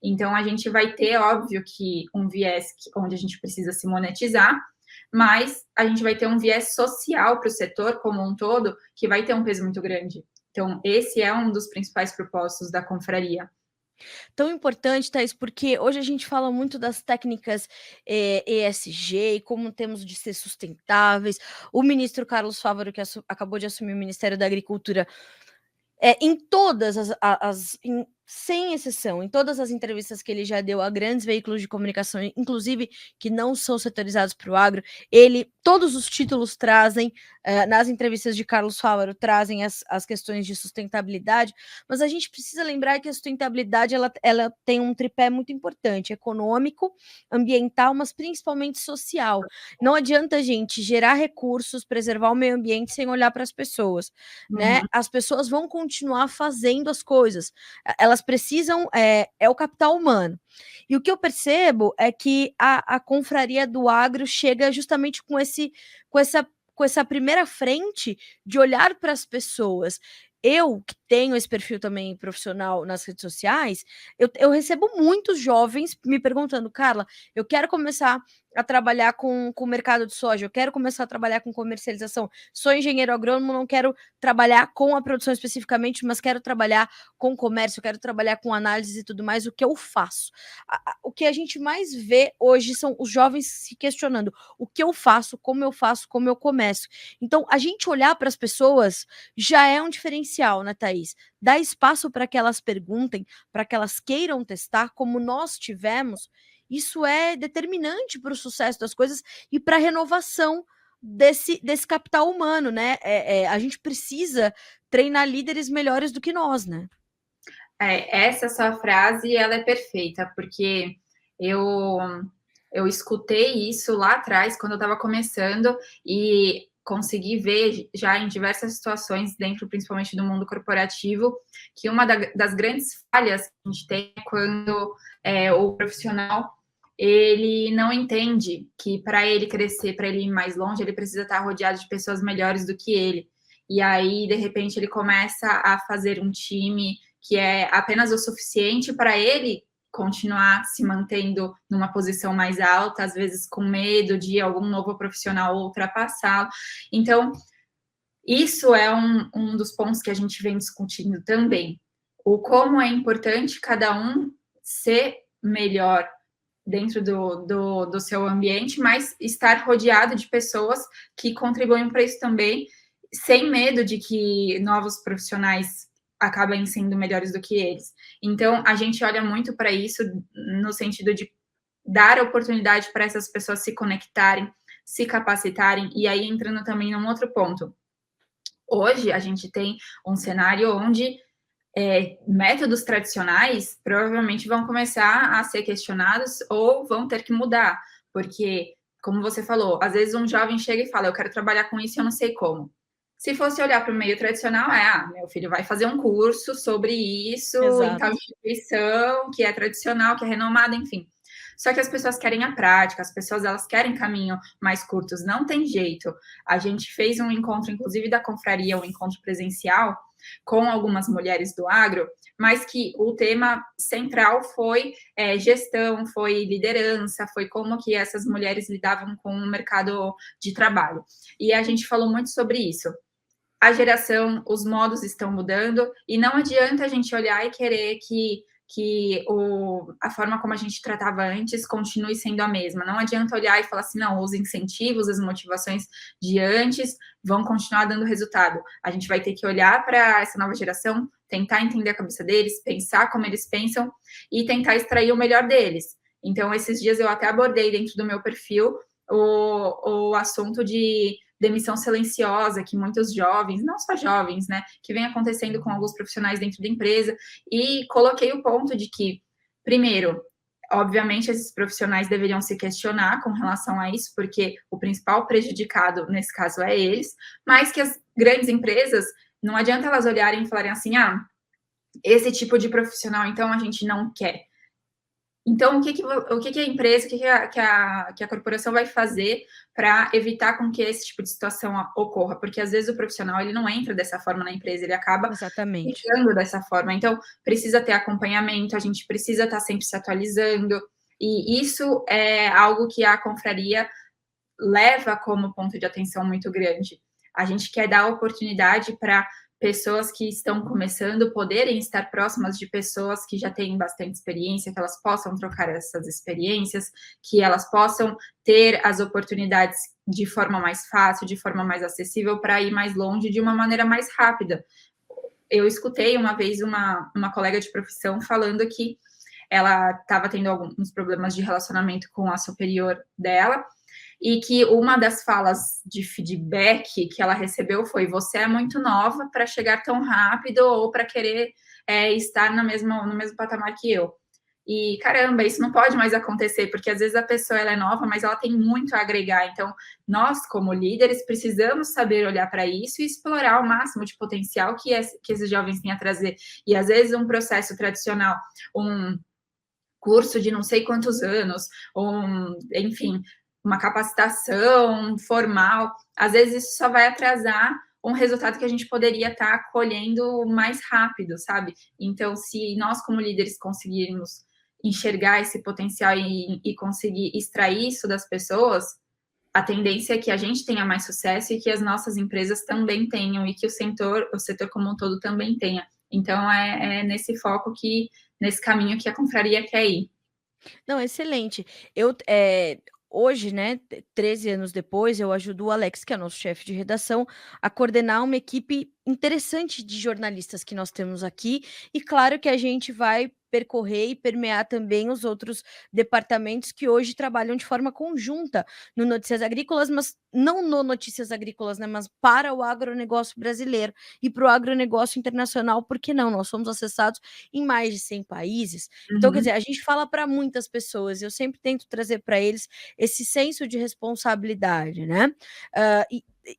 B: Então, a gente vai ter, óbvio, que um viés onde a gente precisa se monetizar, mas a gente vai ter um viés social para o setor como um todo, que vai ter um peso muito grande. Então, esse é um dos principais propósitos da confraria.
A: Tão importante, Thaís, porque hoje a gente fala muito das técnicas ESG e como temos de ser sustentáveis. O ministro Carlos Fávaro, que acabou de assumir o Ministério da Agricultura, em todas sem exceção, em todas as entrevistas que ele já deu a grandes veículos de comunicação, inclusive que não são setorizados para o agro, todos os títulos trazem, nas entrevistas de Carlos Fávaro, trazem as questões de sustentabilidade, mas a gente precisa lembrar que a sustentabilidade ela tem um tripé muito importante, econômico, ambiental, mas principalmente social. Não adianta a gente gerar recursos, preservar o meio ambiente sem olhar para as pessoas, né? As pessoas vão continuar fazendo as coisas, elas precisam, é o capital humano. E o que eu percebo é que a confraria do agro chega justamente com essa primeira frente de olhar para as pessoas. Eu, que tenho esse perfil também profissional nas redes sociais, eu recebo muitos jovens me perguntando: Carla, eu quero começar a trabalhar com o mercado de soja, eu quero começar a trabalhar com comercialização. Sou engenheiro agrônomo, não quero trabalhar com a produção especificamente, mas quero trabalhar com comércio, quero trabalhar com análise e tudo mais. O que eu faço? O que a gente mais vê hoje são os jovens se questionando: o que eu faço, como eu começo. Então, a gente olhar para as pessoas já é um diferencial, né, Thaís? Dá espaço para que elas perguntem, para que elas queiram testar, como nós tivemos. Isso é determinante para o sucesso das coisas e para a renovação desse capital humano, né? A gente precisa treinar líderes melhores do que nós, né?
B: Essa sua frase, ela é perfeita, porque eu escutei isso lá atrás, quando eu estava começando, e consegui ver já em diversas situações, dentro principalmente do mundo corporativo, que uma das grandes falhas que a gente tem é quando o profissional ele não entende que para ele crescer, para ele ir mais longe, ele precisa estar rodeado de pessoas melhores do que ele. E aí, de repente, ele começa a fazer um time que é apenas o suficiente para ele continuar se mantendo numa posição mais alta, às vezes com medo de algum novo profissional ultrapassá-lo. Então, isso é um dos pontos que a gente vem discutindo também. O como é importante cada um ser melhor dentro do seu ambiente, mas estar rodeado de pessoas que contribuem para isso também, sem medo de que novos profissionais acabem sendo melhores do que eles. Então, a gente olha muito para isso no sentido de dar oportunidade para essas pessoas se conectarem, se capacitarem, e aí entrando também num outro ponto. Hoje, a gente tem um cenário onde métodos tradicionais provavelmente vão começar a ser questionados ou vão ter que mudar, porque, como você falou, às vezes um jovem chega e fala, eu quero trabalhar com isso e eu não sei como. Se fosse olhar para o meio tradicional, meu filho vai fazer um curso sobre isso em tal instituição que é tradicional, que é renomada, enfim. Só que as pessoas querem a prática, as pessoas elas querem caminho mais curtos, não tem jeito. A gente fez um encontro, inclusive da confraria, um encontro presencial, com algumas mulheres do agro, mas que o tema central foi gestão, foi liderança, foi como que essas mulheres lidavam com o mercado de trabalho. E a gente falou muito sobre isso. A geração, os modos estão mudando, e não adianta a gente olhar e querer que a forma como a gente tratava antes continue sendo a mesma. Não adianta olhar e falar assim, não, os incentivos, as motivações de antes vão continuar dando resultado. A gente vai ter que olhar para essa nova geração, tentar entender a cabeça deles, pensar como eles pensam e tentar extrair o melhor deles. Então, esses dias eu até abordei dentro do meu perfil o assunto de demissão silenciosa, que muitos jovens, não só jovens, né, que vem acontecendo com alguns profissionais dentro da empresa, e coloquei o ponto de que, primeiro, obviamente esses profissionais deveriam se questionar com relação a isso, porque o principal prejudicado nesse caso é eles, mas que as grandes empresas, não adianta elas olharem e falarem assim, esse tipo de profissional, então, a gente não quer. Então, o que a empresa, o que a corporação vai fazer para evitar com que esse tipo de situação ocorra? Porque, às vezes, o profissional ele não entra dessa forma na empresa, ele acaba ficando dessa forma. Então, precisa ter acompanhamento, a gente precisa estar sempre se atualizando, e isso é algo que a confraria leva como ponto de atenção muito grande. A gente quer dar oportunidade para pessoas que estão começando poderem estar próximas de pessoas que já têm bastante experiência, que elas possam trocar essas experiências, que elas possam ter as oportunidades de forma mais fácil, de forma mais acessível, para ir mais longe de uma maneira mais rápida. Eu escutei uma vez uma colega de profissão falando que ela estava tendo alguns problemas de relacionamento com a superior dela, e que uma das falas de feedback que ela recebeu foi: você é muito nova para chegar tão rápido ou para querer estar no mesmo patamar que eu. E, caramba, isso não pode mais acontecer, porque às vezes a pessoa ela é nova, mas ela tem muito a agregar. Então, nós, como líderes, precisamos saber olhar para isso e explorar o máximo de potencial que esses jovens têm a trazer. E, às vezes, um processo tradicional, um curso de não sei quantos anos, enfim, uma capacitação formal, às vezes isso só vai atrasar um resultado que a gente poderia estar colhendo mais rápido, sabe? Então, se nós, como líderes, conseguirmos enxergar esse potencial e conseguir extrair isso das pessoas, a tendência é que a gente tenha mais sucesso e que as nossas empresas também tenham, e que o setor como um todo também tenha. Então, é nesse foco nesse caminho que a confraria quer ir.
A: Não, excelente. Hoje, né, 13 anos depois, eu ajudo o Alex, que é nosso chefe de redação, a coordenar uma equipe interessante de jornalistas que nós temos aqui, e claro que a gente vai percorrer e permear também os outros departamentos que hoje trabalham de forma conjunta no Notícias Agrícolas, mas não no Notícias Agrícolas, né, mas para o agronegócio brasileiro e para o agronegócio internacional, porque não? Nós somos acessados em mais de 100 países. Então, quer dizer, a gente fala para muitas pessoas, eu sempre tento trazer para eles esse senso de responsabilidade, né?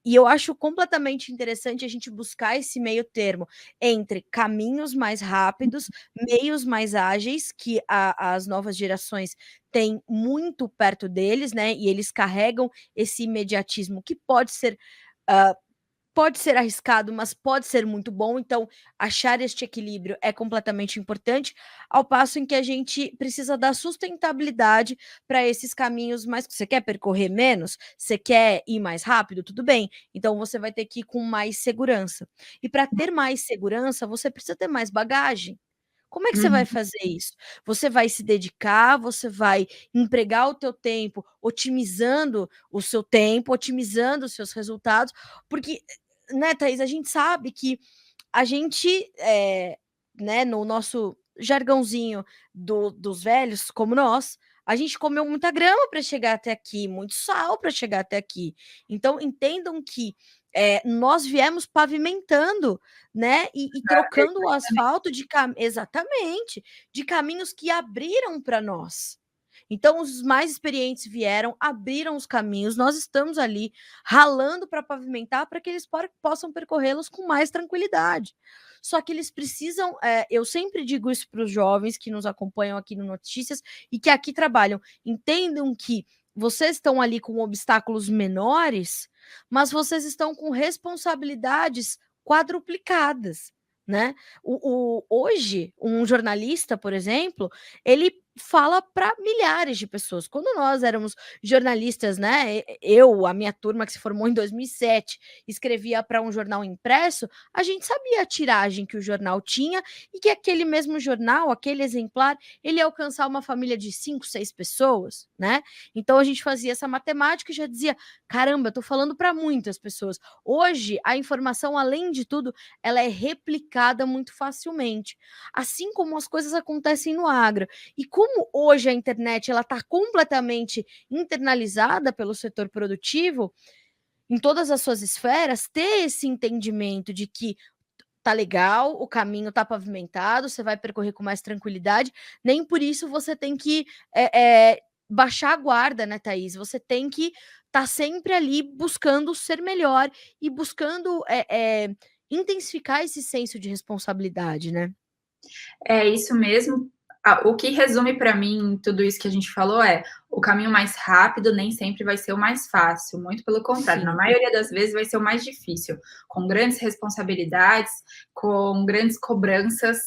A: e eu acho completamente interessante a gente buscar esse meio termo entre caminhos mais rápidos, meios mais ágeis, que as novas gerações têm muito perto deles, né? E eles carregam esse imediatismo que ah, pode ser arriscado, mas pode ser muito bom, então achar este equilíbrio é completamente importante, ao passo em que a gente precisa dar sustentabilidade para esses caminhos mais. Você quer percorrer menos? Você quer ir mais rápido? Tudo bem. Então você vai ter que ir com mais segurança. E para ter mais segurança, você precisa ter mais bagagem. Como é que você vai
B: Uhum.
A: fazer isso? Você vai se dedicar, você vai empregar o teu tempo, otimizando o seu tempo, otimizando os seus resultados, porque, né, Thaís, a gente sabe que a gente, né, no nosso jargãozinho dos velhos, como nós, a gente comeu muita grama para chegar até aqui, muito sal para chegar até aqui. Então, entendam que nós viemos pavimentando, né, e trocando o asfalto exatamente, de caminhos que abriram para nós. Então, os mais experientes vieram, abriram os caminhos, nós estamos ali ralando para pavimentar para que eles possam percorrê-los com mais tranquilidade. Só que eles precisam, eu sempre digo isso para os jovens que nos acompanham aqui no Notícias e que aqui trabalham, entendam que vocês estão ali com obstáculos menores, mas vocês estão com responsabilidades quadruplicadas, né? Hoje, um jornalista, por exemplo, ele fala para milhares de pessoas. Quando nós éramos jornalistas, né? Eu, a minha turma que se formou em 2007, escrevia para um jornal impresso, a gente sabia a tiragem que o jornal tinha e que aquele mesmo jornal, aquele exemplar, ele ia alcançar uma família de 5, 6 pessoas, né? Então a gente fazia essa matemática e já dizia: caramba, eu tô falando para muitas pessoas. Hoje, a informação, além de tudo, ela é replicada muito facilmente, assim como as coisas acontecem no agro. E como hoje a internet ela está completamente internalizada pelo setor produtivo, em todas as suas esferas, ter esse entendimento de que tá legal, o caminho tá pavimentado, você vai percorrer com mais tranquilidade, nem por isso você tem que baixar a guarda, né, Thaís? Você tem que estar sempre ali buscando ser melhor e buscando intensificar esse senso de responsabilidade, né?
B: É isso mesmo. O que resume para mim tudo isso que a gente falou é: o caminho mais rápido nem sempre vai ser o mais fácil, muito pelo contrário, na
A: Sim,
B: maioria das vezes vai ser o mais difícil, com grandes responsabilidades, com grandes cobranças.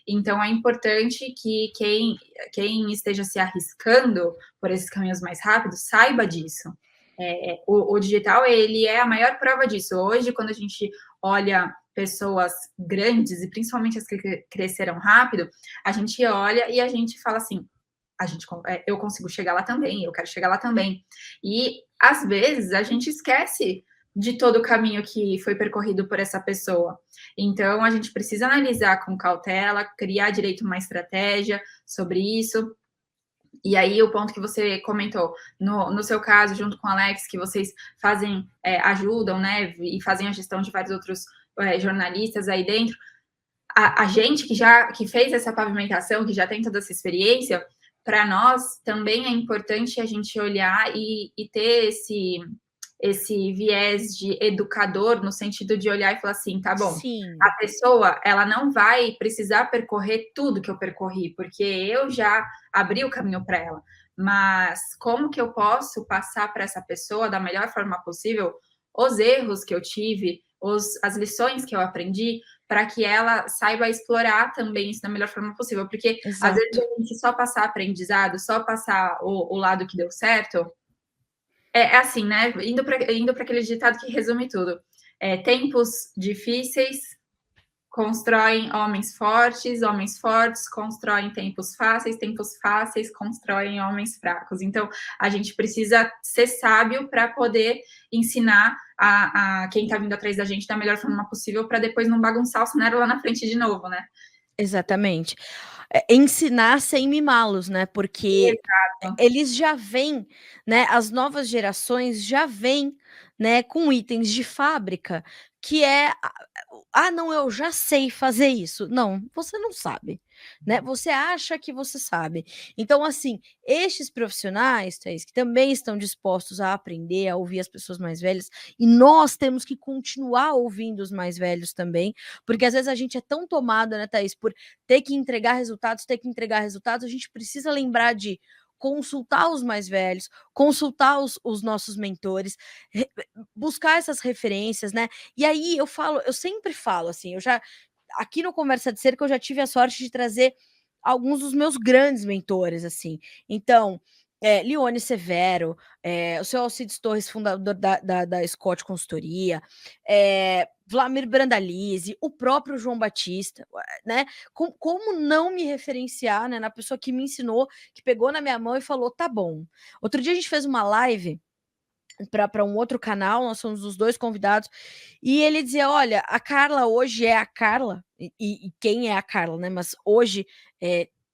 B: Então é importante que quem esteja se arriscando por esses caminhos mais rápidos saiba disso. O digital ele é a maior prova disso. Hoje, quando a gente olha pessoas grandes e principalmente as que cresceram rápido, a gente olha e a gente fala assim: eu consigo chegar lá também, eu quero chegar lá também. E às vezes a gente esquece de todo o caminho que foi percorrido por essa pessoa. Então a gente precisa analisar com cautela, criar direito uma estratégia sobre isso. E aí, o ponto que você comentou, no seu caso, junto com o Alex, que vocês fazem, ajudam, né, e fazem a gestão de vários outros jornalistas aí dentro, a gente que fez essa pavimentação, que já tem toda essa experiência, para nós também é importante a gente olhar e ter esse viés de educador, no sentido de olhar e falar assim: tá bom,
A: sim,
B: a pessoa ela não vai precisar percorrer tudo que eu percorri, porque eu já abri o caminho para ela. Mas como que eu posso passar para essa pessoa da melhor forma possível os erros que eu tive, as lições que eu aprendi, para que ela saiba explorar também isso da melhor forma possível. Porque às vezes
A: exato.
B: a gente só passar aprendizado, só passar o lado que deu certo, é assim, né? Indo para aquele ditado que resume tudo. Tempos difíceis constroem homens fortes constroem tempos fáceis constroem homens fracos. Então, a gente precisa ser sábio para poder ensinar a quem está vindo atrás da gente da melhor forma possível, para depois não bagunçar o cenário lá na frente de novo, né?
A: Exatamente. Ensinar sem mimá-los, né, porque
B: Exato.
A: eles já vêm, né, as novas gerações já vêm, né, com itens de fábrica que é: "Ah, não, eu já sei fazer isso". Não, você não sabe. né? Você acha que você sabe. Então, assim, estes profissionais, Thaís, que também estão dispostos a aprender, a ouvir as pessoas mais velhas, e nós temos que continuar ouvindo os mais velhos também, porque às vezes a gente é tão tomada, né, Thaís, por ter que entregar resultados, a gente precisa lembrar de consultar os mais velhos, consultar os nossos mentores, buscar essas referências, né? E aí eu sempre falo assim, aqui no Conversa de Cerca eu já tive a sorte de trazer alguns dos meus grandes mentores, assim. Então, Leone Severo, o seu Alcides Torres, fundador da Scott Consultoria, Vlamir Brandalize, o próprio João Batista, né? Como não me referenciar, né, na pessoa que me ensinou, que pegou na minha mão e falou: tá bom. Outro dia a gente fez uma live para um outro canal, nós somos os dois convidados, e ele dizia: olha, a Carla hoje é a Carla, e quem é a Carla, né? Mas hoje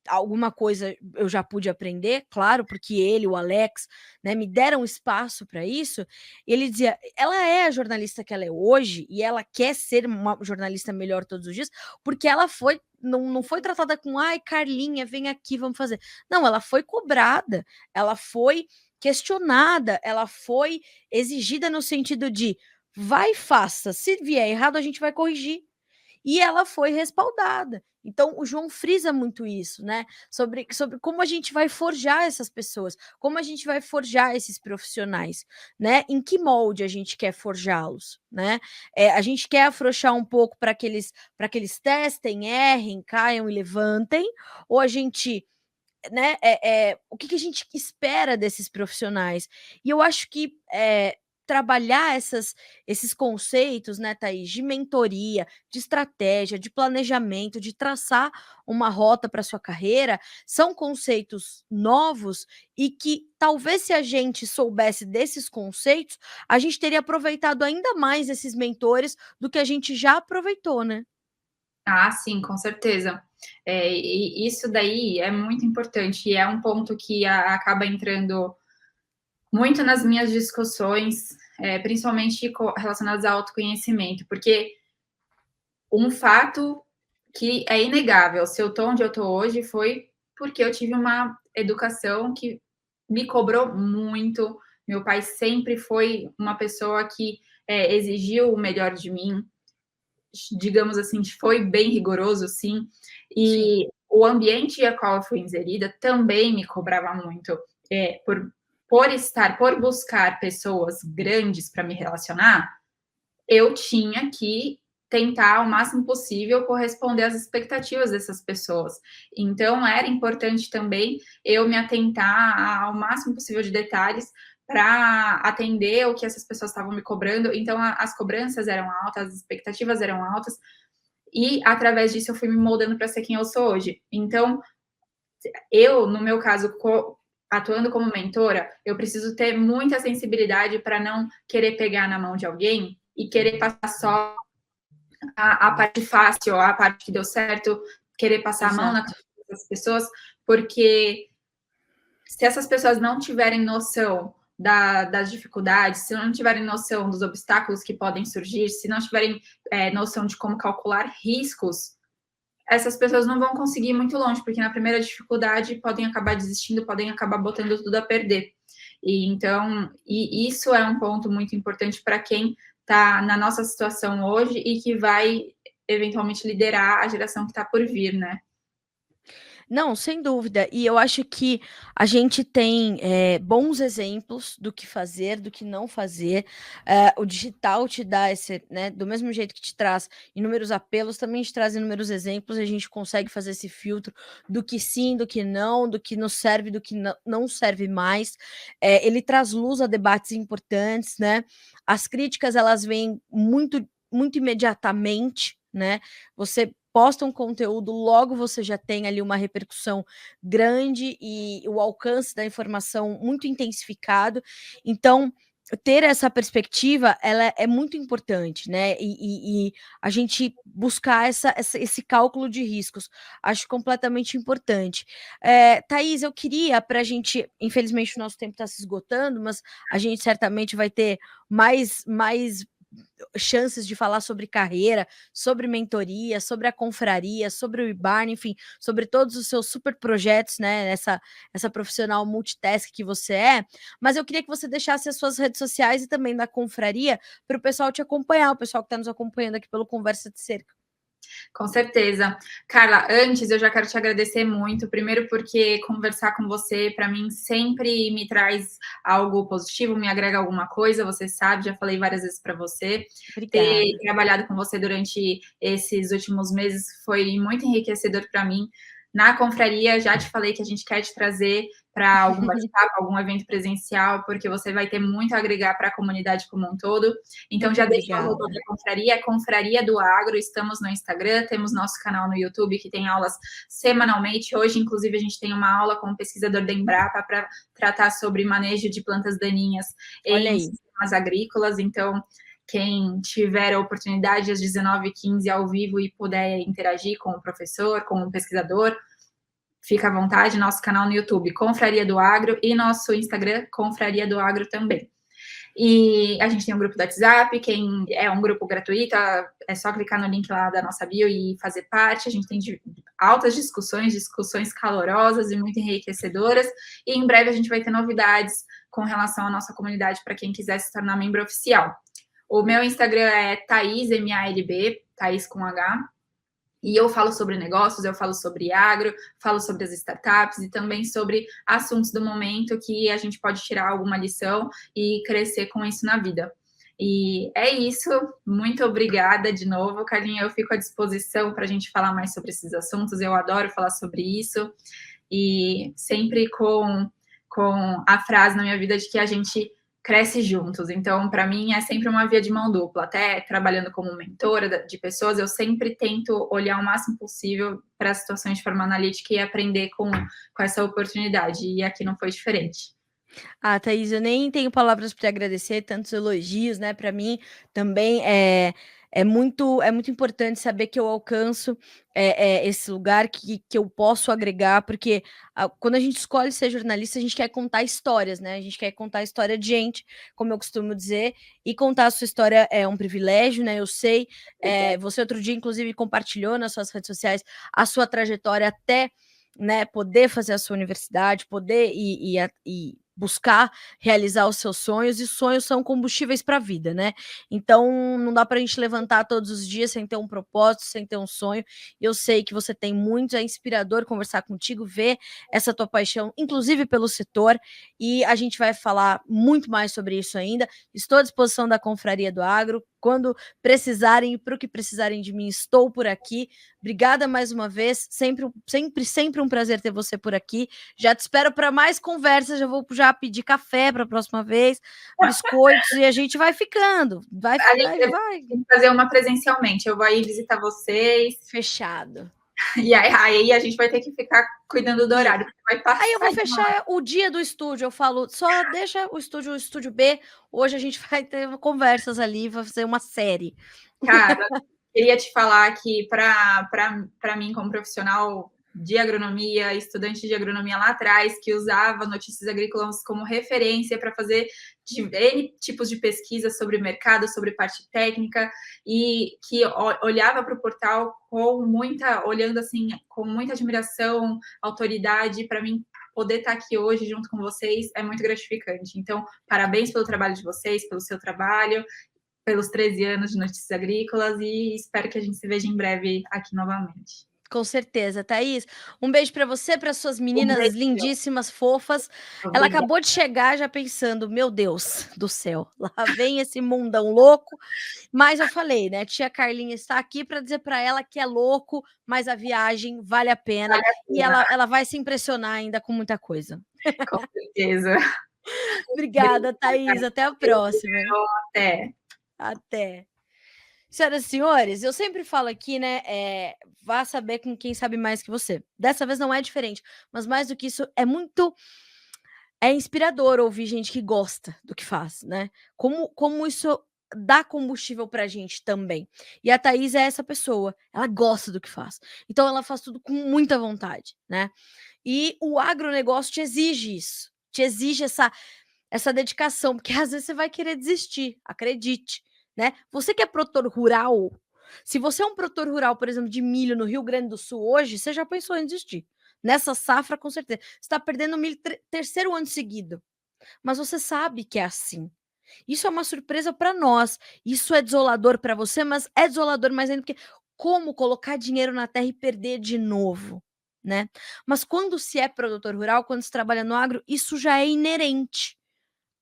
A: alguma coisa eu já pude aprender, claro, porque ele, o Alex, né, me deram espaço para isso. E ele dizia: ela é a jornalista que ela é hoje, e ela quer ser uma jornalista melhor todos os dias, porque ela foi. Não foi tratada com, ai, Carlinha, vem aqui, vamos fazer. Não, ela foi cobrada, ela foi questionada, ela foi exigida no sentido de vai e faça, se vier errado a gente vai corrigir. E ela foi respaldada. Então o João frisa muito isso, né? Sobre como a gente vai forjar essas pessoas, como a gente vai forjar esses profissionais, né? Em que molde a gente quer forjá-los, né? A gente quer afrouxar um pouco para que eles testem, errem, caiam e levantem, ou a gente, né, o que a gente espera desses profissionais? E eu acho que trabalhar esses conceitos, né, Thaís, de mentoria, de estratégia, de planejamento, de traçar uma rota para sua carreira, são conceitos novos e que talvez se a gente soubesse desses conceitos, a gente teria aproveitado ainda mais esses mentores do que a gente já aproveitou, né?
B: Ah, sim, com certeza. E isso daí é muito importante e é um ponto que acaba entrando muito nas minhas discussões, principalmente relacionadas ao autoconhecimento, porque um fato que é inegável, se eu estou onde eu estou hoje foi porque eu tive uma educação que me cobrou muito. Meu pai sempre foi uma pessoa que exigiu o melhor de mim, digamos assim, foi bem rigoroso, sim.
A: Sim.
B: E o ambiente a qual eu fui inserida também me cobrava muito. Por buscar pessoas grandes para me relacionar, eu tinha que tentar o máximo possível corresponder às expectativas dessas pessoas. Então, era importante também eu me atentar ao máximo possível de detalhes para atender o que essas pessoas estavam me cobrando. Então, as cobranças eram altas, as expectativas eram altas, e através disso eu fui me moldando para ser quem eu sou hoje. Então, eu, no meu caso, atuando como mentora, eu preciso ter muita sensibilidade para não querer pegar na mão de alguém e querer passar só a parte fácil, a parte que deu certo, querer passar a mão na
A: Exato.
B: cabeça das pessoas, porque se essas pessoas não tiverem noção das dificuldades, se não tiverem noção dos obstáculos que podem surgir, se não tiverem noção de como calcular riscos, essas pessoas não vão conseguir ir muito longe, porque na primeira dificuldade podem acabar desistindo, podem acabar botando tudo a perder. E isso é um ponto muito importante para quem está na nossa situação hoje e que vai eventualmente liderar a geração que está por vir, né?
A: Não, sem dúvida. E eu acho que a gente tem bons exemplos do que fazer, do que não fazer. O digital te dá esse, né? Do mesmo jeito que te traz inúmeros apelos, também te traz inúmeros exemplos. E a gente consegue fazer esse filtro do que sim, do que não, do que nos serve, do que não serve mais. Ele traz luz a debates importantes, né? As críticas elas vêm muito, muito imediatamente, né? Você posta um conteúdo, logo você já tem ali uma repercussão grande e o alcance da informação muito intensificado. Então, ter essa perspectiva, ela é muito importante, né? E a gente buscar esse cálculo de riscos, acho completamente importante. Thaís, eu queria, para a gente, infelizmente o nosso tempo está se esgotando, mas a gente certamente vai ter mais chances de falar sobre carreira, sobre mentoria, sobre a confraria, sobre o IBARN, enfim, sobre todos os seus super projetos, né? Essa profissional multitask que você é. Mas eu queria que você deixasse as suas redes sociais e também da confraria para o pessoal te acompanhar, o pessoal que está nos acompanhando aqui pelo Conversa de Cerca.
B: Com certeza. Carla, antes eu já quero te agradecer muito. Primeiro, porque conversar com você, para mim, sempre me traz algo positivo, me agrega alguma coisa. Você sabe, já falei várias vezes para você. Ter
A: Obrigada.
B: trabalhado com você durante esses últimos meses foi muito enriquecedor para mim. Na confraria, já te falei que a gente quer te trazer para algum bate-papo, algum evento presencial, porque você vai ter muito a agregar para a comunidade como um todo. Então,
A: Muito
B: já deixo o arroba
A: obrigada.
B: da confraria, Confraria do Agro. Estamos no Instagram, temos nosso canal no YouTube, que tem aulas semanalmente. Hoje, inclusive, a gente tem uma aula com um pesquisador da Embrapa para tratar sobre manejo de plantas daninhas
A: Olha
B: em
A: aí.
B: sistemas agrícolas. Então, quem tiver a oportunidade, às 19h15, ao vivo, e puder interagir com o professor, com o pesquisador, fica à vontade. Nosso canal no YouTube, Confraria do Agro, e nosso Instagram, Confraria do Agro também. E a gente tem um grupo do WhatsApp, quem é um grupo gratuito, é só clicar no link lá da nossa bio e fazer parte. A gente tem altas discussões calorosas e muito enriquecedoras. E em breve a gente vai ter novidades com relação à nossa comunidade para quem quiser se tornar membro oficial. O meu Instagram é Thaís, MALB, Thaís com H. E eu falo sobre negócios, eu falo sobre agro, falo sobre as startups e também sobre assuntos do momento que a gente pode tirar alguma lição e crescer com isso na vida. E é isso. Muito obrigada de novo, Carlinha. Eu fico à disposição para a gente falar mais sobre esses assuntos. Eu adoro falar sobre isso. E sempre com a frase na minha vida de que a gente cresce juntos. Então, para mim, é sempre uma via de mão dupla. Até trabalhando como mentora de pessoas, eu sempre tento olhar o máximo possível para as situações de forma analítica e aprender com essa oportunidade. E aqui não foi diferente.
A: Ah, Thaís, eu nem tenho palavras para te agradecer, tantos elogios, né? Para mim também é muito importante saber que eu alcanço esse lugar que eu posso agregar, porque quando a gente escolhe ser jornalista, a gente quer contar histórias, né? A gente quer contar a história de gente, como eu costumo dizer, e contar a sua história é um privilégio, né? Eu sei. Você outro dia, inclusive, compartilhou nas suas redes sociais a sua trajetória até, né, poder fazer a sua universidade, poder e buscar realizar os seus sonhos, e sonhos são combustíveis para a vida, né? Então não dá para a gente levantar todos os dias sem ter um propósito, sem ter um sonho. Eu sei que você tem muito, é inspirador conversar contigo, ver essa tua paixão, inclusive pelo setor, e a gente vai falar muito mais sobre isso ainda. Estou à disposição da Confraria do Agro. Quando precisarem e para o que precisarem de mim, estou por aqui. Obrigada mais uma vez. Sempre um prazer ter você por aqui. Já te espero para mais conversas. Já vou pedir café para a próxima vez, biscoitos, e a gente vai ficando. Vai.
B: Tem que fazer uma presencialmente. Eu vou aí visitar vocês.
A: Fechado.
B: E aí a gente vai ter que ficar cuidando do horário, porque vai passar.
A: Aí eu vou fechar o dia do estúdio. Eu falo, só deixa o estúdio B. Hoje a gente vai ter conversas ali, vai fazer uma série.
B: Cara, queria te falar que para mim, como profissional de agronomia, estudante de agronomia lá atrás, que usava Notícias Agrícolas como referência para fazer N tipos de pesquisa sobre mercado, sobre parte técnica, e que olhava para o portal olhando assim, com muita admiração, autoridade. Para mim, poder estar aqui hoje junto com vocês é muito gratificante. Então, parabéns pelo trabalho de vocês, pelo seu trabalho, pelos 13 anos de Notícias Agrícolas, e espero que a gente se veja em breve aqui novamente.
A: Com certeza, Thaís. Um beijo para você, para suas
B: Um
A: meninas
B: beijo.
A: lindíssimas, fofas. Ela
B: Obrigada.
A: acabou de chegar já pensando, meu Deus do céu, lá vem esse mundão louco. Mas eu falei, né? Tia Carlinha está aqui para dizer para ela que é louco, mas a viagem vale a pena,
B: Vale a
A: e
B: pena,
A: ela vai se impressionar ainda com muita coisa.
B: com certeza.
A: Obrigada, Thaís. Até a próxima.
B: Até.
A: Até. Senhoras e senhores, eu sempre falo aqui, né, vá saber com quem sabe mais que você. Dessa vez não é diferente, mas mais do que isso, é inspirador ouvir gente que gosta do que faz, né? Como isso dá combustível pra gente também. E a Thaís é essa pessoa, ela gosta do que faz. Então ela faz tudo com muita vontade, né? E o agronegócio te exige isso, te exige essa dedicação, porque às vezes você vai querer desistir, acredite. né? Você que é produtor rural, se você é um produtor rural, por exemplo, de milho no Rio Grande do Sul hoje, você já pensou em desistir. Nessa safra, com certeza. Você está perdendo milho terceiro ano seguido. Mas você sabe que é assim. Isso é uma surpresa para nós. Isso é desolador para você, mas é desolador mais ainda porque como colocar dinheiro na terra e perder de novo, né? Mas quando se é produtor rural, quando se trabalha no agro, isso já é inerente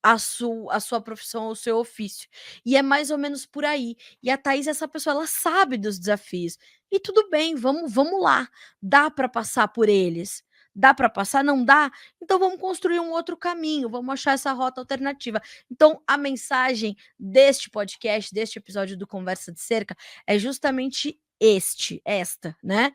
A: a sua profissão, ao seu ofício. E é mais ou menos por aí. E a Thaís, essa pessoa, ela sabe dos desafios. E tudo bem, vamos lá. Dá para passar por eles. Dá para passar? Não dá? Então vamos construir um outro caminho, vamos achar essa rota alternativa. Então, a mensagem deste podcast, deste episódio do Conversa de Cerca, é justamente esta, né?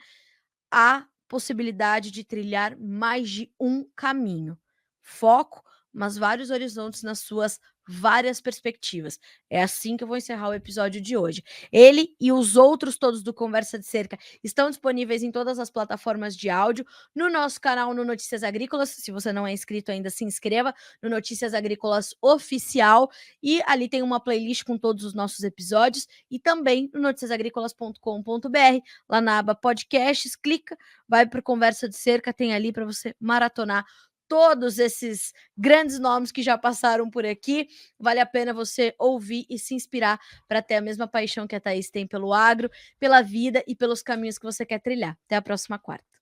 A: A possibilidade de trilhar mais de um caminho. Foco, mas vários horizontes nas suas várias perspectivas. É assim que eu vou encerrar o episódio de hoje. Ele e os outros todos do Conversa de Cerca estão disponíveis em todas as plataformas de áudio, no nosso canal no Notícias Agrícolas. Se você não é inscrito ainda, se inscreva no Notícias Agrícolas Oficial, e ali tem uma playlist com todos os nossos episódios, e também no noticiasagricolas.com.br, lá na aba podcasts, clica, vai para o Conversa de Cerca, tem ali para você maratonar todos esses grandes nomes que já passaram por aqui. Vale a pena você ouvir e se inspirar para ter a mesma paixão que a Thaís tem pelo agro, pela vida e pelos caminhos que você quer trilhar. Até a próxima quarta.